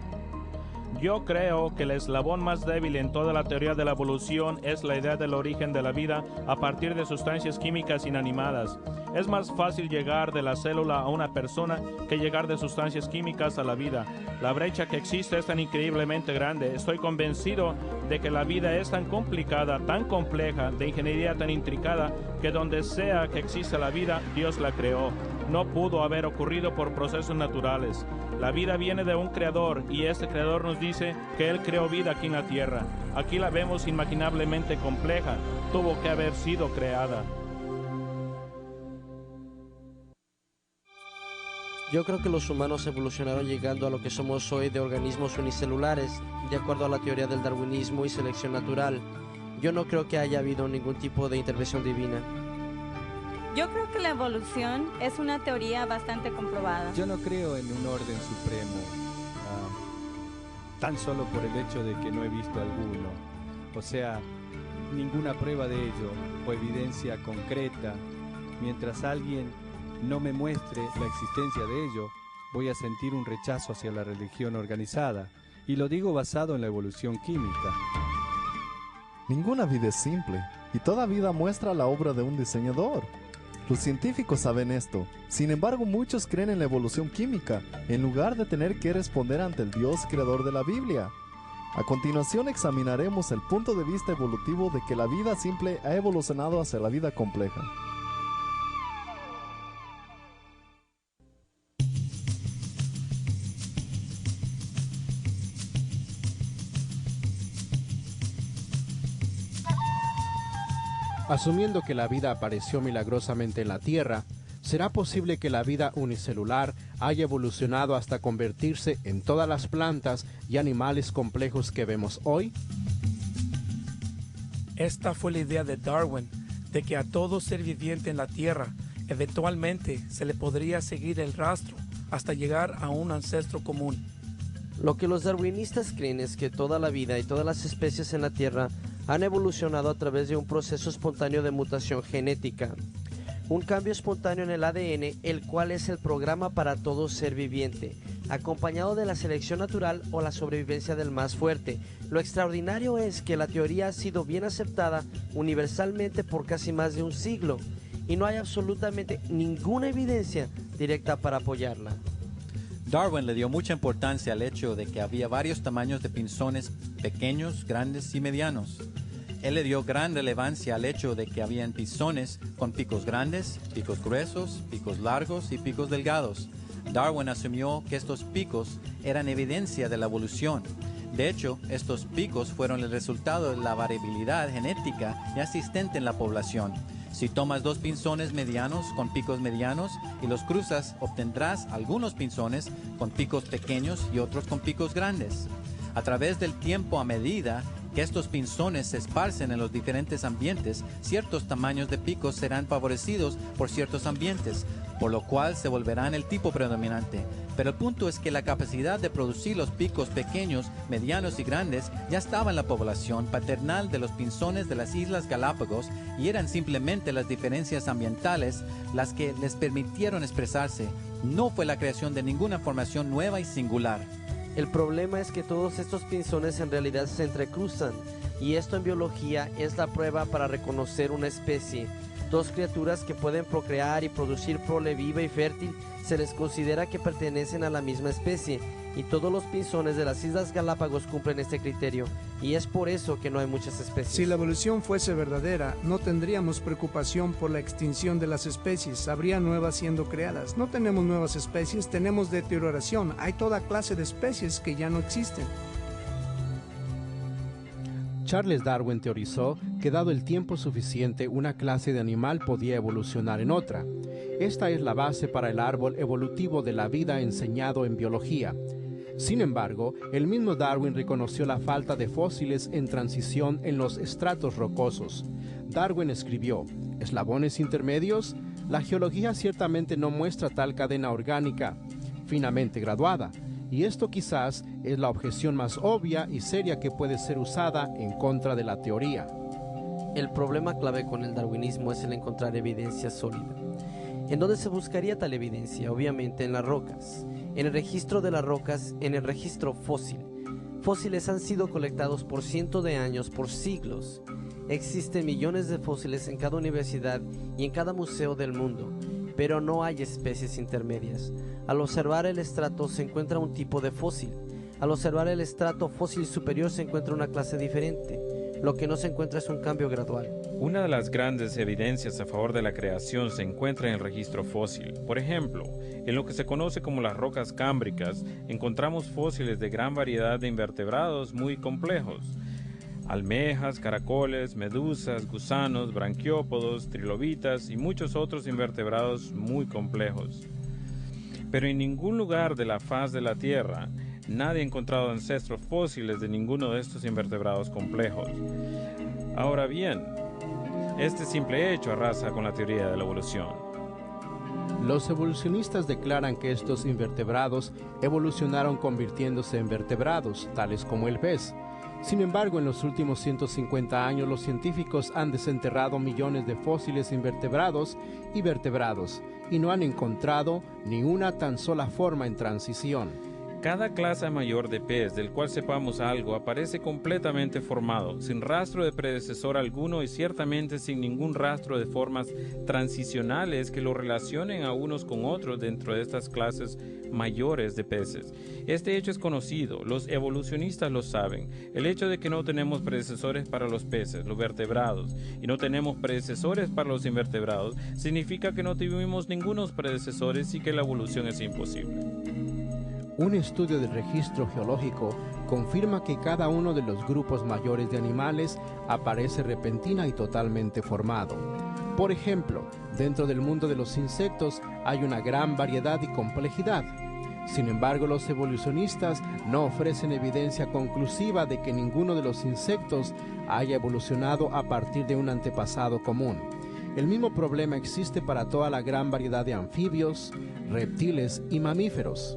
Yo creo que el eslabón más débil en toda la teoría de la evolución es la idea del origen de la vida a partir de sustancias químicas inanimadas. Es más fácil llegar de la célula a una persona que llegar de sustancias químicas a la vida. La brecha que existe es tan increíblemente grande. Estoy convencido de que la vida es tan complicada, tan compleja, de ingeniería tan intricada, que donde sea que exista la vida, Dios la creó. No pudo haber ocurrido por procesos naturales. La vida viene de un creador y este creador nos dice que Él creó vida aquí en la tierra. Aquí la vemos inimaginablemente compleja. Tuvo que haber sido creada.
Yo creo que los humanos evolucionaron llegando a lo que somos hoy de organismos unicelulares, de acuerdo a la teoría del darwinismo y selección natural. Yo no creo que haya habido ningún tipo de intervención divina.
Yo creo que la evolución es una teoría bastante comprobada.
Yo no creo en un orden supremo, tan solo por el hecho de que no he visto alguno. O sea, ninguna prueba de ello o evidencia concreta. Mientras alguien no me muestre la existencia de ello, voy a sentir un rechazo hacia la religión organizada. Y lo digo basado en la evolución química.
Ninguna vida es simple, y toda vida muestra la obra de un diseñador. Los científicos saben esto. Sin embargo, muchos creen en la evolución química, en lugar de tener que responder ante el Dios creador de la Biblia. A continuación examinaremos el punto de vista evolutivo de que la vida simple ha evolucionado hacia la vida compleja.
Asumiendo que la vida apareció milagrosamente en la Tierra, ¿será posible que la vida unicelular haya evolucionado hasta convertirse en todas las plantas y animales complejos que vemos hoy?
Esta fue la idea de Darwin, de que a todo ser viviente en la Tierra eventualmente se le podría seguir el rastro hasta llegar a un ancestro común.
Lo que los darwinistas creen es que toda la vida y todas las especies en la Tierra han evolucionado a través de un proceso espontáneo de mutación genética. Un cambio espontáneo en el ADN, el cual es el programa para todo ser viviente, acompañado de la selección natural o la sobrevivencia del más fuerte. Lo extraordinario es que la teoría ha sido bien aceptada universalmente por casi más de un siglo, y no hay absolutamente ninguna evidencia directa para apoyarla.
Darwin le dio mucha importancia al hecho de que había varios tamaños de pinzones pequeños, grandes y medianos. Él le dio gran relevancia al hecho de que habían pinzones con picos grandes, picos gruesos, picos largos y picos delgados. Darwin asumió que estos picos eran evidencia de la evolución. De hecho, estos picos fueron el resultado de la variabilidad genética ya existente en la población. Si tomas dos pinzones medianos con picos medianos y los cruzas, obtendrás algunos pinzones con picos pequeños y otros con picos grandes. A través del tiempo, a medida que estos pinzones se esparcen en los diferentes ambientes, ciertos tamaños de picos serán favorecidos por ciertos ambientes, por lo cual se volverán el tipo predominante. Pero el punto es que la capacidad de producir los picos pequeños, medianos y grandes ya estaba en la población paternal de los pinzones de las Islas Galápagos, y eran simplemente las diferencias ambientales las que les permitieron expresarse. No fue la creación de ninguna formación nueva y singular.
El problema es que todos estos pinzones en realidad se entrecruzan, y esto en biología es la prueba para reconocer una especie. Dos criaturas que pueden procrear y producir prole viva y fértil se les considera que pertenecen a la misma especie, y todos los pinzones de las Islas Galápagos cumplen este criterio, y es por eso que no hay muchas especies.
Si la evolución fuese verdadera, no tendríamos preocupación por la extinción de las especies, habría nuevas siendo creadas. No tenemos nuevas especies, tenemos deterioración, hay toda clase de especies que ya no existen.
Charles Darwin teorizó que dado el tiempo suficiente, una clase de animal podía evolucionar en otra. Esta es la base para el árbol evolutivo de la vida enseñado en biología. Sin embargo, el mismo Darwin reconoció la falta de fósiles en transición en los estratos rocosos. Darwin escribió: ¿eslabones intermedios? La geología ciertamente no muestra tal cadena orgánica finamente graduada. Y esto quizás es la objeción más obvia y seria que puede ser usada en contra de la teoría.
El problema clave con el darwinismo es el encontrar evidencia sólida. ¿En dónde se buscaría tal evidencia? Obviamente en las rocas. En el registro de las rocas, en el registro fósil. Fósiles han sido colectados por cientos de años, por siglos. Existen millones de fósiles en cada universidad y en cada museo del mundo, pero no hay especies intermedias. Al observar el estrato se encuentra un tipo de fósil. Al observar el estrato fósil superior se encuentra una clase diferente. Lo que no se encuentra es un cambio gradual.
Una de las grandes evidencias a favor de la creación se encuentra en el registro fósil. Por ejemplo, en lo que se conoce como las rocas cámbricas, encontramos fósiles de gran variedad de invertebrados muy complejos. Almejas, caracoles, medusas, gusanos, branquiópodos, trilobitas y muchos otros invertebrados muy complejos. Pero en ningún lugar de la faz de la Tierra nadie ha encontrado ancestros fósiles de ninguno de estos invertebrados complejos. Ahora bien, este simple hecho arrasa con la teoría de la evolución.
Los evolucionistas declaran que estos invertebrados evolucionaron convirtiéndose en vertebrados, tales como el pez. Sin embargo, en los últimos 150 años los científicos han desenterrado millones de fósiles invertebrados y vertebrados, y no han encontrado ni una tan sola forma en transición.
Cada clase mayor de pez del cual sepamos algo aparece completamente formado, sin rastro de predecesor alguno y ciertamente sin ningún rastro de formas transicionales que lo relacionen a unos con otros dentro de estas clases mayores de peces. Este hecho es conocido, los evolucionistas lo saben. El hecho de que no tenemos predecesores para los peces, los vertebrados, y no tenemos predecesores para los invertebrados, significa que no tuvimos ningunos predecesores y que la evolución es imposible.
Un estudio del registro geológico confirma que cada uno de los grupos mayores de animales aparece repentina y totalmente formado. Por ejemplo, dentro del mundo de los insectos hay una gran variedad y complejidad. Sin embargo, los evolucionistas no ofrecen evidencia conclusiva de que ninguno de los insectos haya evolucionado a partir de un antepasado común. El mismo problema existe para toda la gran variedad de anfibios, reptiles y mamíferos.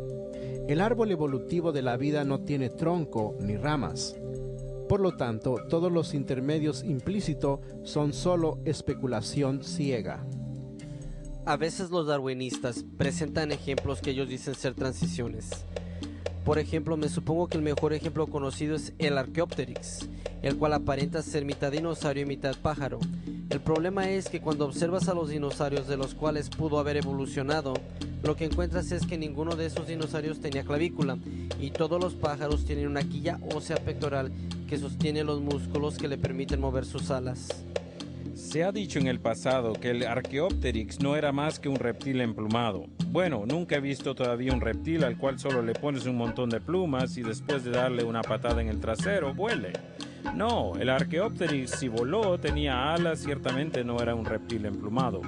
El árbol evolutivo de la vida no tiene tronco ni ramas. Por lo tanto, todos los intermedios implícitos son solo especulación ciega.
A veces los darwinistas presentan ejemplos que ellos dicen ser transiciones. Por ejemplo, me supongo que el mejor ejemplo conocido es el Archaeopteryx, el cual aparenta ser mitad dinosaurio y mitad pájaro. El problema es que cuando observas a los dinosaurios de los cuales pudo haber evolucionado, lo que encuentras es que ninguno de esos dinosaurios tenía clavícula y todos los pájaros tienen una quilla ósea pectoral que sostiene los músculos que le permiten mover sus alas.
Se ha dicho en el pasado que el Archaeopteryx no era más que un reptil emplumado. Bueno, nunca he visto todavía un reptil al cual solo le pones un montón de plumas y después de darle una patada en el trasero, vuele. No, el Archaeopteryx, si voló, tenía alas, ciertamente no era un reptil emplumado.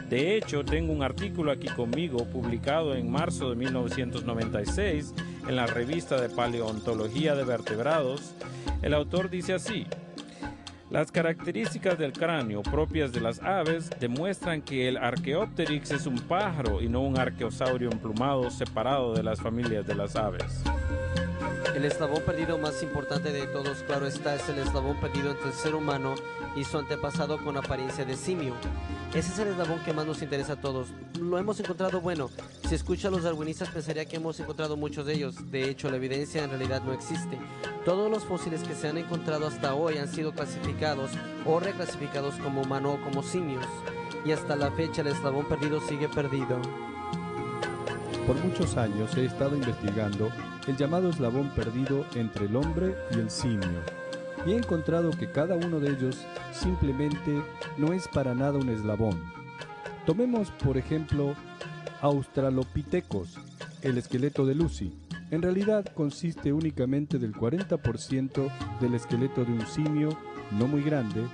De hecho, tengo un artículo aquí conmigo publicado en marzo de 1996 en la revista de Paleontología de Vertebrados. El autor dice así: las características del cráneo propias de las aves demuestran que el Archaeopteryx es un pájaro y no un arqueosaurio emplumado separado de las familias de las aves.
El eslabón perdido más importante de todos, claro está, es el eslabón perdido entre el ser humano y su antepasado con apariencia de simio. Ese es el eslabón que más nos interesa a todos. Lo hemos encontrado bueno. Si escucha a los darwinistas pensaría que hemos encontrado muchos de ellos. De hecho, la evidencia en realidad no existe. Todos los fósiles que se han encontrado hasta hoy han sido clasificados o reclasificados como humano o como simios. Y hasta la fecha el eslabón perdido sigue perdido.
Por muchos años he estado investigando el llamado eslabón perdido entre el hombre y el simio, y he encontrado que cada uno de ellos simplemente no es para nada un eslabón. Tomemos, por ejemplo, Australopithecus, el esqueleto de Lucy. En realidad consiste únicamente del 40% del esqueleto de un simio no muy grande,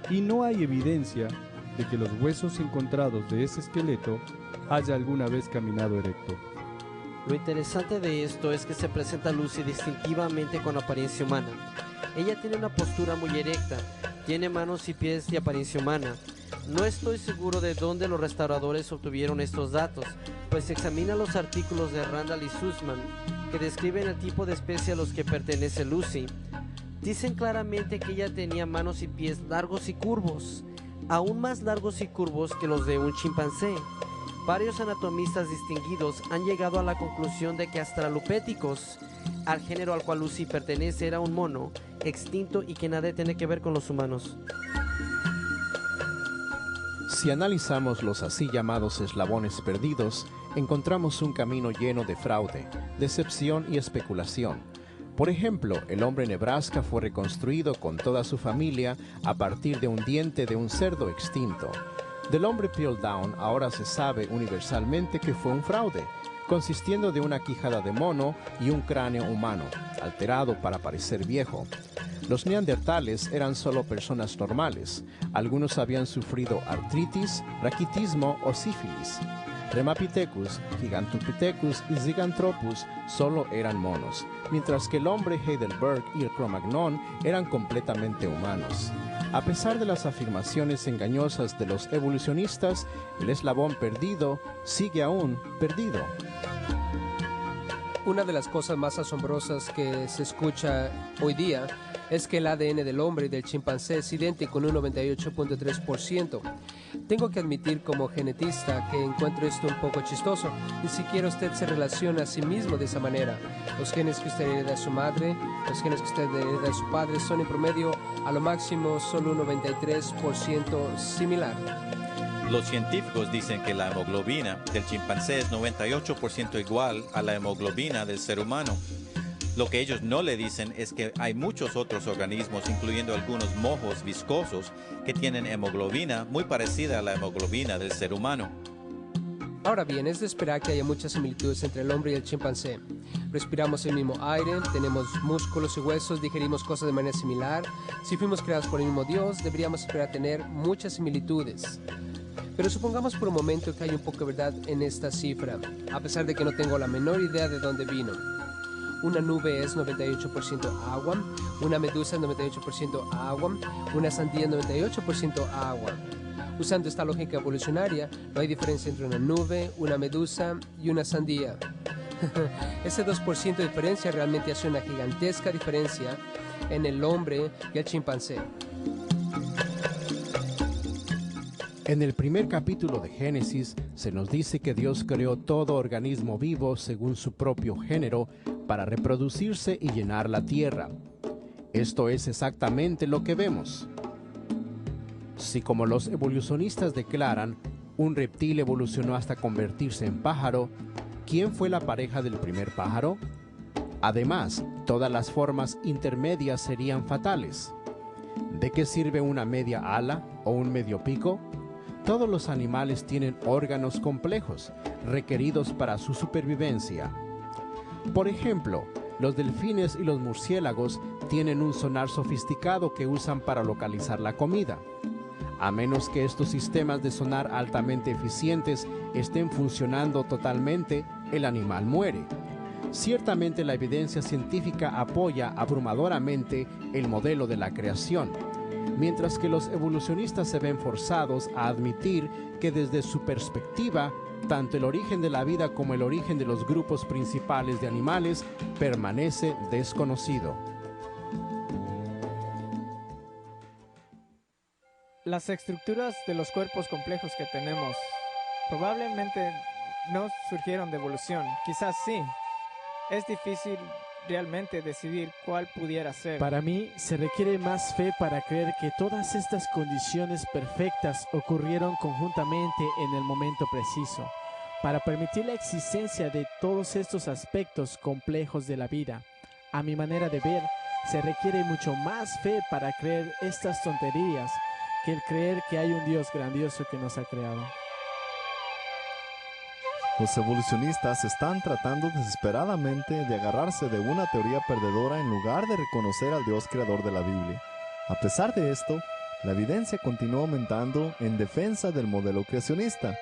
y no hay evidencia de que los huesos encontrados de ese esqueleto haya alguna vez caminado erecto.
Lo interesante de esto es que se presenta Lucy distintivamente con apariencia humana. Ella tiene una postura muy erecta, tiene manos y pies de apariencia humana. No estoy seguro de dónde los restauradores obtuvieron estos datos, pues se examina los artículos de Randall y Sussman que describen el tipo de especie a los que pertenece Lucy. Dicen claramente que ella tenía manos y pies largos y curvos, aún más largos y curvos que los de un chimpancé. Varios anatomistas distinguidos han llegado a la conclusión de que Australopithecus, al género al cual Lucy pertenece, era un mono extinto y que nada tiene que ver con los humanos.
Si analizamos los así llamados eslabones perdidos, encontramos un camino lleno de fraude, decepción y especulación. Por ejemplo, el hombre Nebraska fue reconstruido con toda su familia a partir de un diente de un cerdo extinto. Del hombre Piltdown ahora se sabe universalmente que fue un fraude, consistiendo de una quijada de mono y un cráneo humano, alterado para parecer viejo. Los neandertales eran solo personas normales. Algunos habían sufrido artritis, raquitismo o sífilis. Remapithecus, Gigantopithecus y Zyganthropus solo eran monos, mientras que el hombre Heidelberg y el Cro-Magnon eran completamente humanos. A pesar de las afirmaciones engañosas de los evolucionistas, el eslabón perdido sigue aún perdido.
Una de las cosas más asombrosas que se escucha hoy día es que el ADN del hombre y del chimpancé es idéntico en un 98.3%. Tengo que admitir como genetista que encuentro esto un poco chistoso. Ni siquiera usted se relaciona a sí mismo de esa manera. Los genes que usted hereda de su madre, los genes que usted hereda de su padre son en promedio a lo máximo solo un 93% similar.
Los científicos dicen que la hemoglobina del chimpancé es 98% igual a la hemoglobina del ser humano. Lo que ellos no le dicen es que hay muchos otros organismos, incluyendo algunos mojos viscosos, que tienen hemoglobina muy parecida a la hemoglobina del ser humano.
Ahora bien, es de esperar que haya muchas similitudes entre el hombre y el chimpancé. Respiramos el mismo aire, tenemos músculos y huesos, digerimos cosas de manera similar. Si fuimos creados por el mismo Dios, deberíamos esperar tener muchas similitudes. Pero supongamos por un momento que hay un poco de verdad en esta cifra, a pesar de que no tengo la menor idea de dónde vino. Una nube es 98% agua, una medusa es 98% agua, una sandía es 98% agua. Usando esta lógica evolucionaria, no hay diferencia entre una nube, una medusa y una sandía. Ese 2% de diferencia realmente hace una gigantesca diferencia en el hombre y el chimpancé.
En el primer capítulo de Génesis se nos dice que Dios creó todo organismo vivo según su propio género para reproducirse y llenar la tierra. Esto es exactamente lo que vemos. Si, como los evolucionistas declaran, un reptil evolucionó hasta convertirse en pájaro, ¿quién fue la pareja del primer pájaro? Además, todas las formas intermedias serían fatales. ¿De qué sirve una media ala o un medio pico? Todos los animales tienen órganos complejos, requeridos para su supervivencia. Por ejemplo, los delfines y los murciélagos tienen un sonar sofisticado que usan para localizar la comida. A menos que estos sistemas de sonar altamente eficientes estén funcionando totalmente, el animal muere. Ciertamente la evidencia científica apoya abrumadoramente el modelo de la creación, mientras que los evolucionistas se ven forzados a admitir que desde su perspectiva, tanto el origen de la vida como el origen de los grupos principales de animales permanece desconocido.
Las estructuras de los cuerpos complejos que tenemos probablemente no surgieron de evolución, quizás sí. Es difícil realmente decidir cuál pudiera ser.
Para mí, se requiere más fe para creer que todas estas condiciones perfectas ocurrieron conjuntamente en el momento preciso, para permitir la existencia de todos estos aspectos complejos de la vida. A mi manera de ver, se requiere mucho más fe para creer estas tonterías que el creer que hay un Dios grandioso que nos ha creado.
Los evolucionistas están tratando desesperadamente de agarrarse de una teoría perdedora en lugar de reconocer al Dios creador de la Biblia. A pesar de esto, la evidencia continúa aumentando en defensa del modelo creacionista.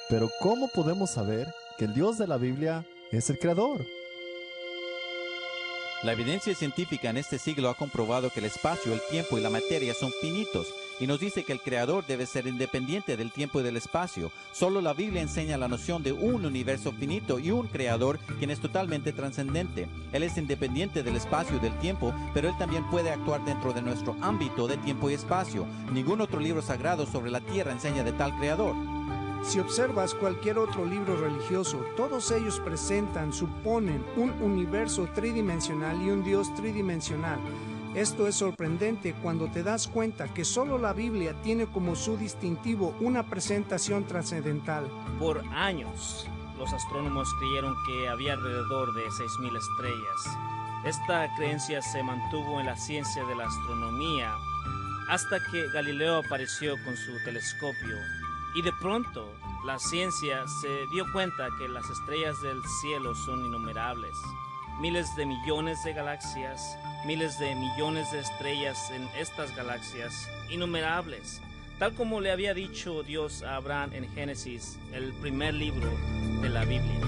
Pero ¿cómo podemos saber que el Dios de la Biblia es el creador?
La evidencia científica en este siglo ha comprobado que el espacio, el tiempo y la materia son finitos y nos dice que el creador debe ser independiente del tiempo y del espacio. Solo la Biblia enseña la noción de un universo finito y un creador quien es totalmente trascendente. Él es independiente del espacio y del tiempo, pero él también puede actuar dentro de nuestro ámbito de tiempo y espacio. Ningún otro libro sagrado sobre la tierra enseña de tal creador.
Si observas cualquier otro libro religioso, todos ellos suponen un universo tridimensional y un Dios tridimensional. Esto es sorprendente cuando te das cuenta que solo la Biblia tiene como su distintivo una presentación trascendental.
Por años, los astrónomos creyeron que había alrededor de 6.000 estrellas. Esta creencia se mantuvo en la ciencia de la astronomía hasta que Galileo apareció con su telescopio. Y de pronto, la ciencia se dio cuenta que las estrellas del cielo son innumerables. Miles de millones de galaxias, miles de millones de estrellas en estas galaxias, innumerables. Tal como le había dicho Dios a Abraham en Génesis, el primer libro de la Biblia.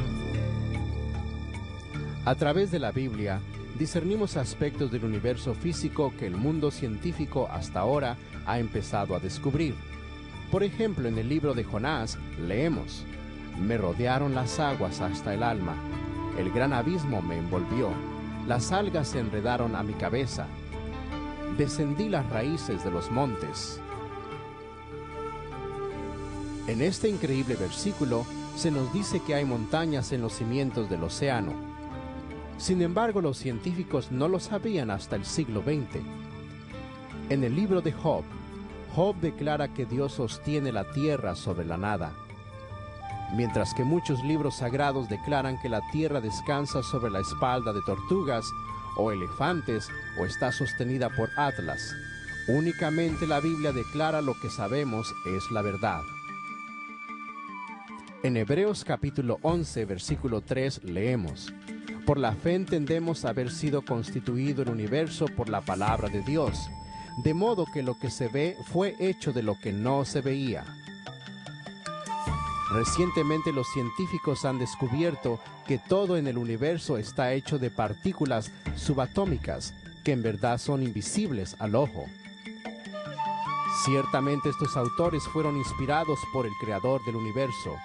A través de la Biblia, discernimos aspectos del universo físico que el mundo científico hasta ahora ha empezado a descubrir. Por ejemplo, en el libro de Jonás leemos: «Me rodearon las aguas hasta el alma, el gran abismo me envolvió, las algas se enredaron a mi cabeza, descendí las raíces de los montes». En este increíble versículo se nos dice que hay montañas en los cimientos del océano. Sin embargo, los científicos no lo sabían hasta el siglo XX. En el libro de Job, Job declara que Dios sostiene la tierra sobre la nada, mientras que muchos libros sagrados declaran que la tierra descansa sobre la espalda de tortugas o elefantes o está sostenida por atlas. Únicamente la Biblia declara lo que sabemos es la verdad. En Hebreos capítulo 11, versículo 3 leemos: Por la fe entendemos haber sido constituido el universo por la palabra de Dios, de modo que lo que se ve fue hecho de lo que no se veía. Recientemente los científicos han descubierto que todo en el universo está hecho de partículas subatómicas que en verdad son invisibles al ojo. Ciertamente estos autores fueron inspirados por el Creador del universo.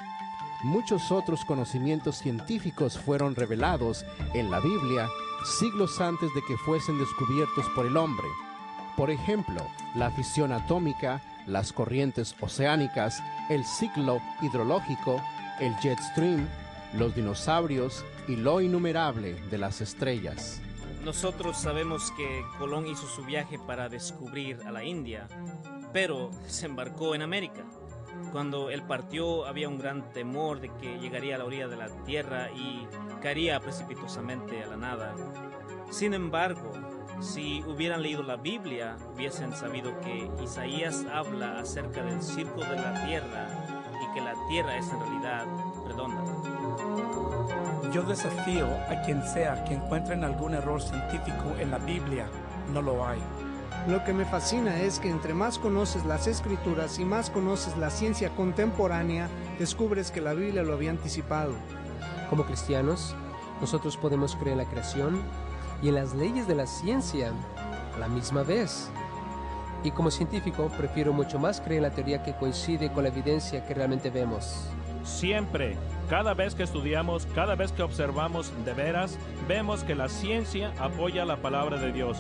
Muchos otros conocimientos científicos fueron revelados en la Biblia siglos antes de que fuesen descubiertos por el hombre. Por ejemplo, la fisión atómica, las corrientes oceánicas, el ciclo hidrológico, el jet stream, los dinosaurios y lo innumerable de las estrellas.
Nosotros sabemos que Colón hizo su viaje para descubrir a la India, pero desembarcó en América. Cuando él partió había un gran temor de que llegaría a la orilla de la tierra y caería precipitosamente a la nada. Sin embargo, si hubieran leído la Biblia, hubiesen sabido que Isaías habla acerca del círculo de la tierra y que la tierra es en realidad redonda.
Yo desafío a quien sea que encuentren algún error científico en la Biblia. No lo hay.
Lo que me fascina es que entre más conoces las Escrituras y más conoces la ciencia contemporánea, descubres que la Biblia lo había anticipado.
Como cristianos, nosotros podemos creer en la creación y en las leyes de la ciencia a la misma vez. Y como científico, prefiero mucho más creer en la teoría que coincide con la evidencia que realmente vemos.
Siempre, cada vez que estudiamos, cada vez que observamos de veras, vemos que la ciencia apoya la palabra de Dios.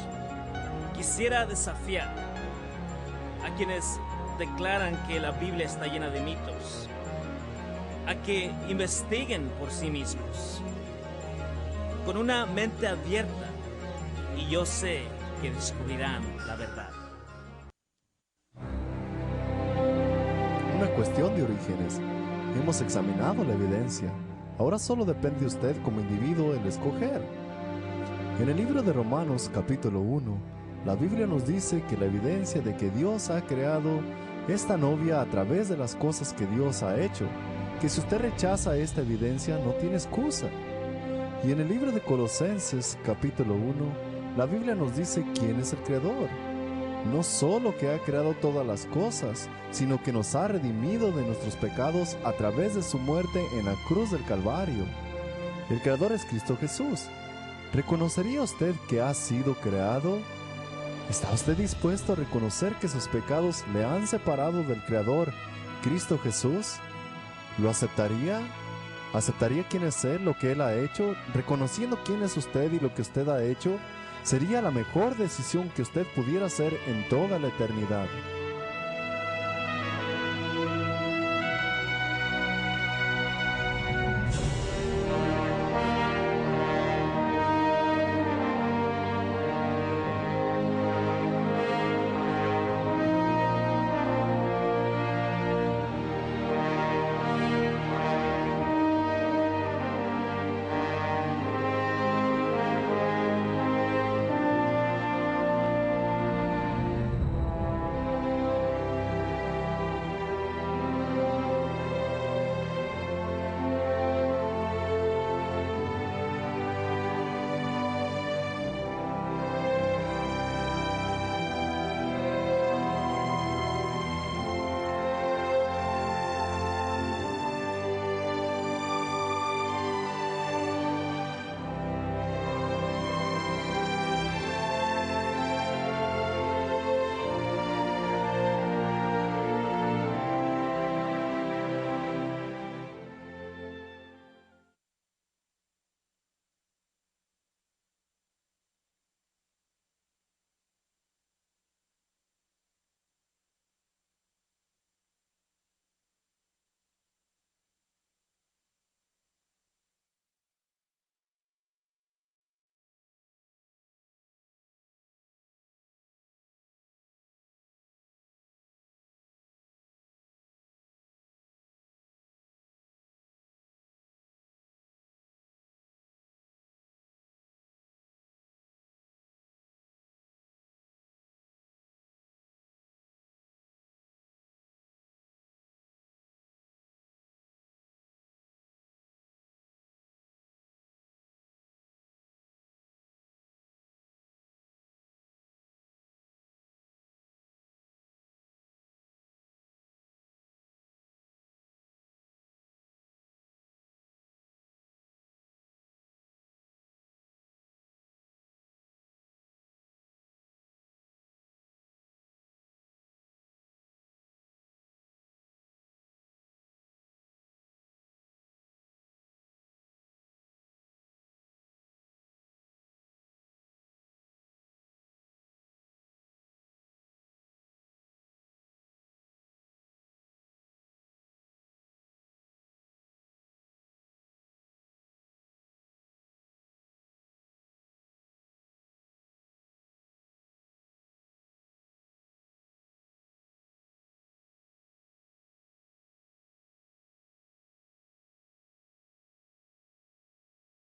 Quisiera desafiar a quienes declaran que la Biblia está llena de mitos, a que investiguen por sí mismos, con una mente abierta, y yo sé que descubrirán la verdad.
Una cuestión de orígenes. Hemos examinado la evidencia. Ahora solo depende de usted como individuo el escoger. En el libro de Romanos capítulo 1, la Biblia nos dice que la evidencia de que Dios ha creado es tan obvia a través de las cosas que Dios ha hecho, que si usted rechaza esta evidencia no tiene excusa. Y en el libro de Colosenses capítulo 1, la Biblia nos dice quién es el Creador. No solo que ha creado todas las cosas, sino que nos ha redimido de nuestros pecados a través de su muerte en la cruz del Calvario. El Creador es Cristo Jesús. ¿Reconocería usted que ha sido creado? ¿Está usted dispuesto a reconocer que sus pecados le han separado del Creador, Cristo Jesús? ¿Lo aceptaría? ¿Aceptaría quién es Él, lo que Él ha hecho? Reconociendo quién es usted y lo que usted ha hecho, sería la mejor decisión que usted pudiera hacer en toda la eternidad.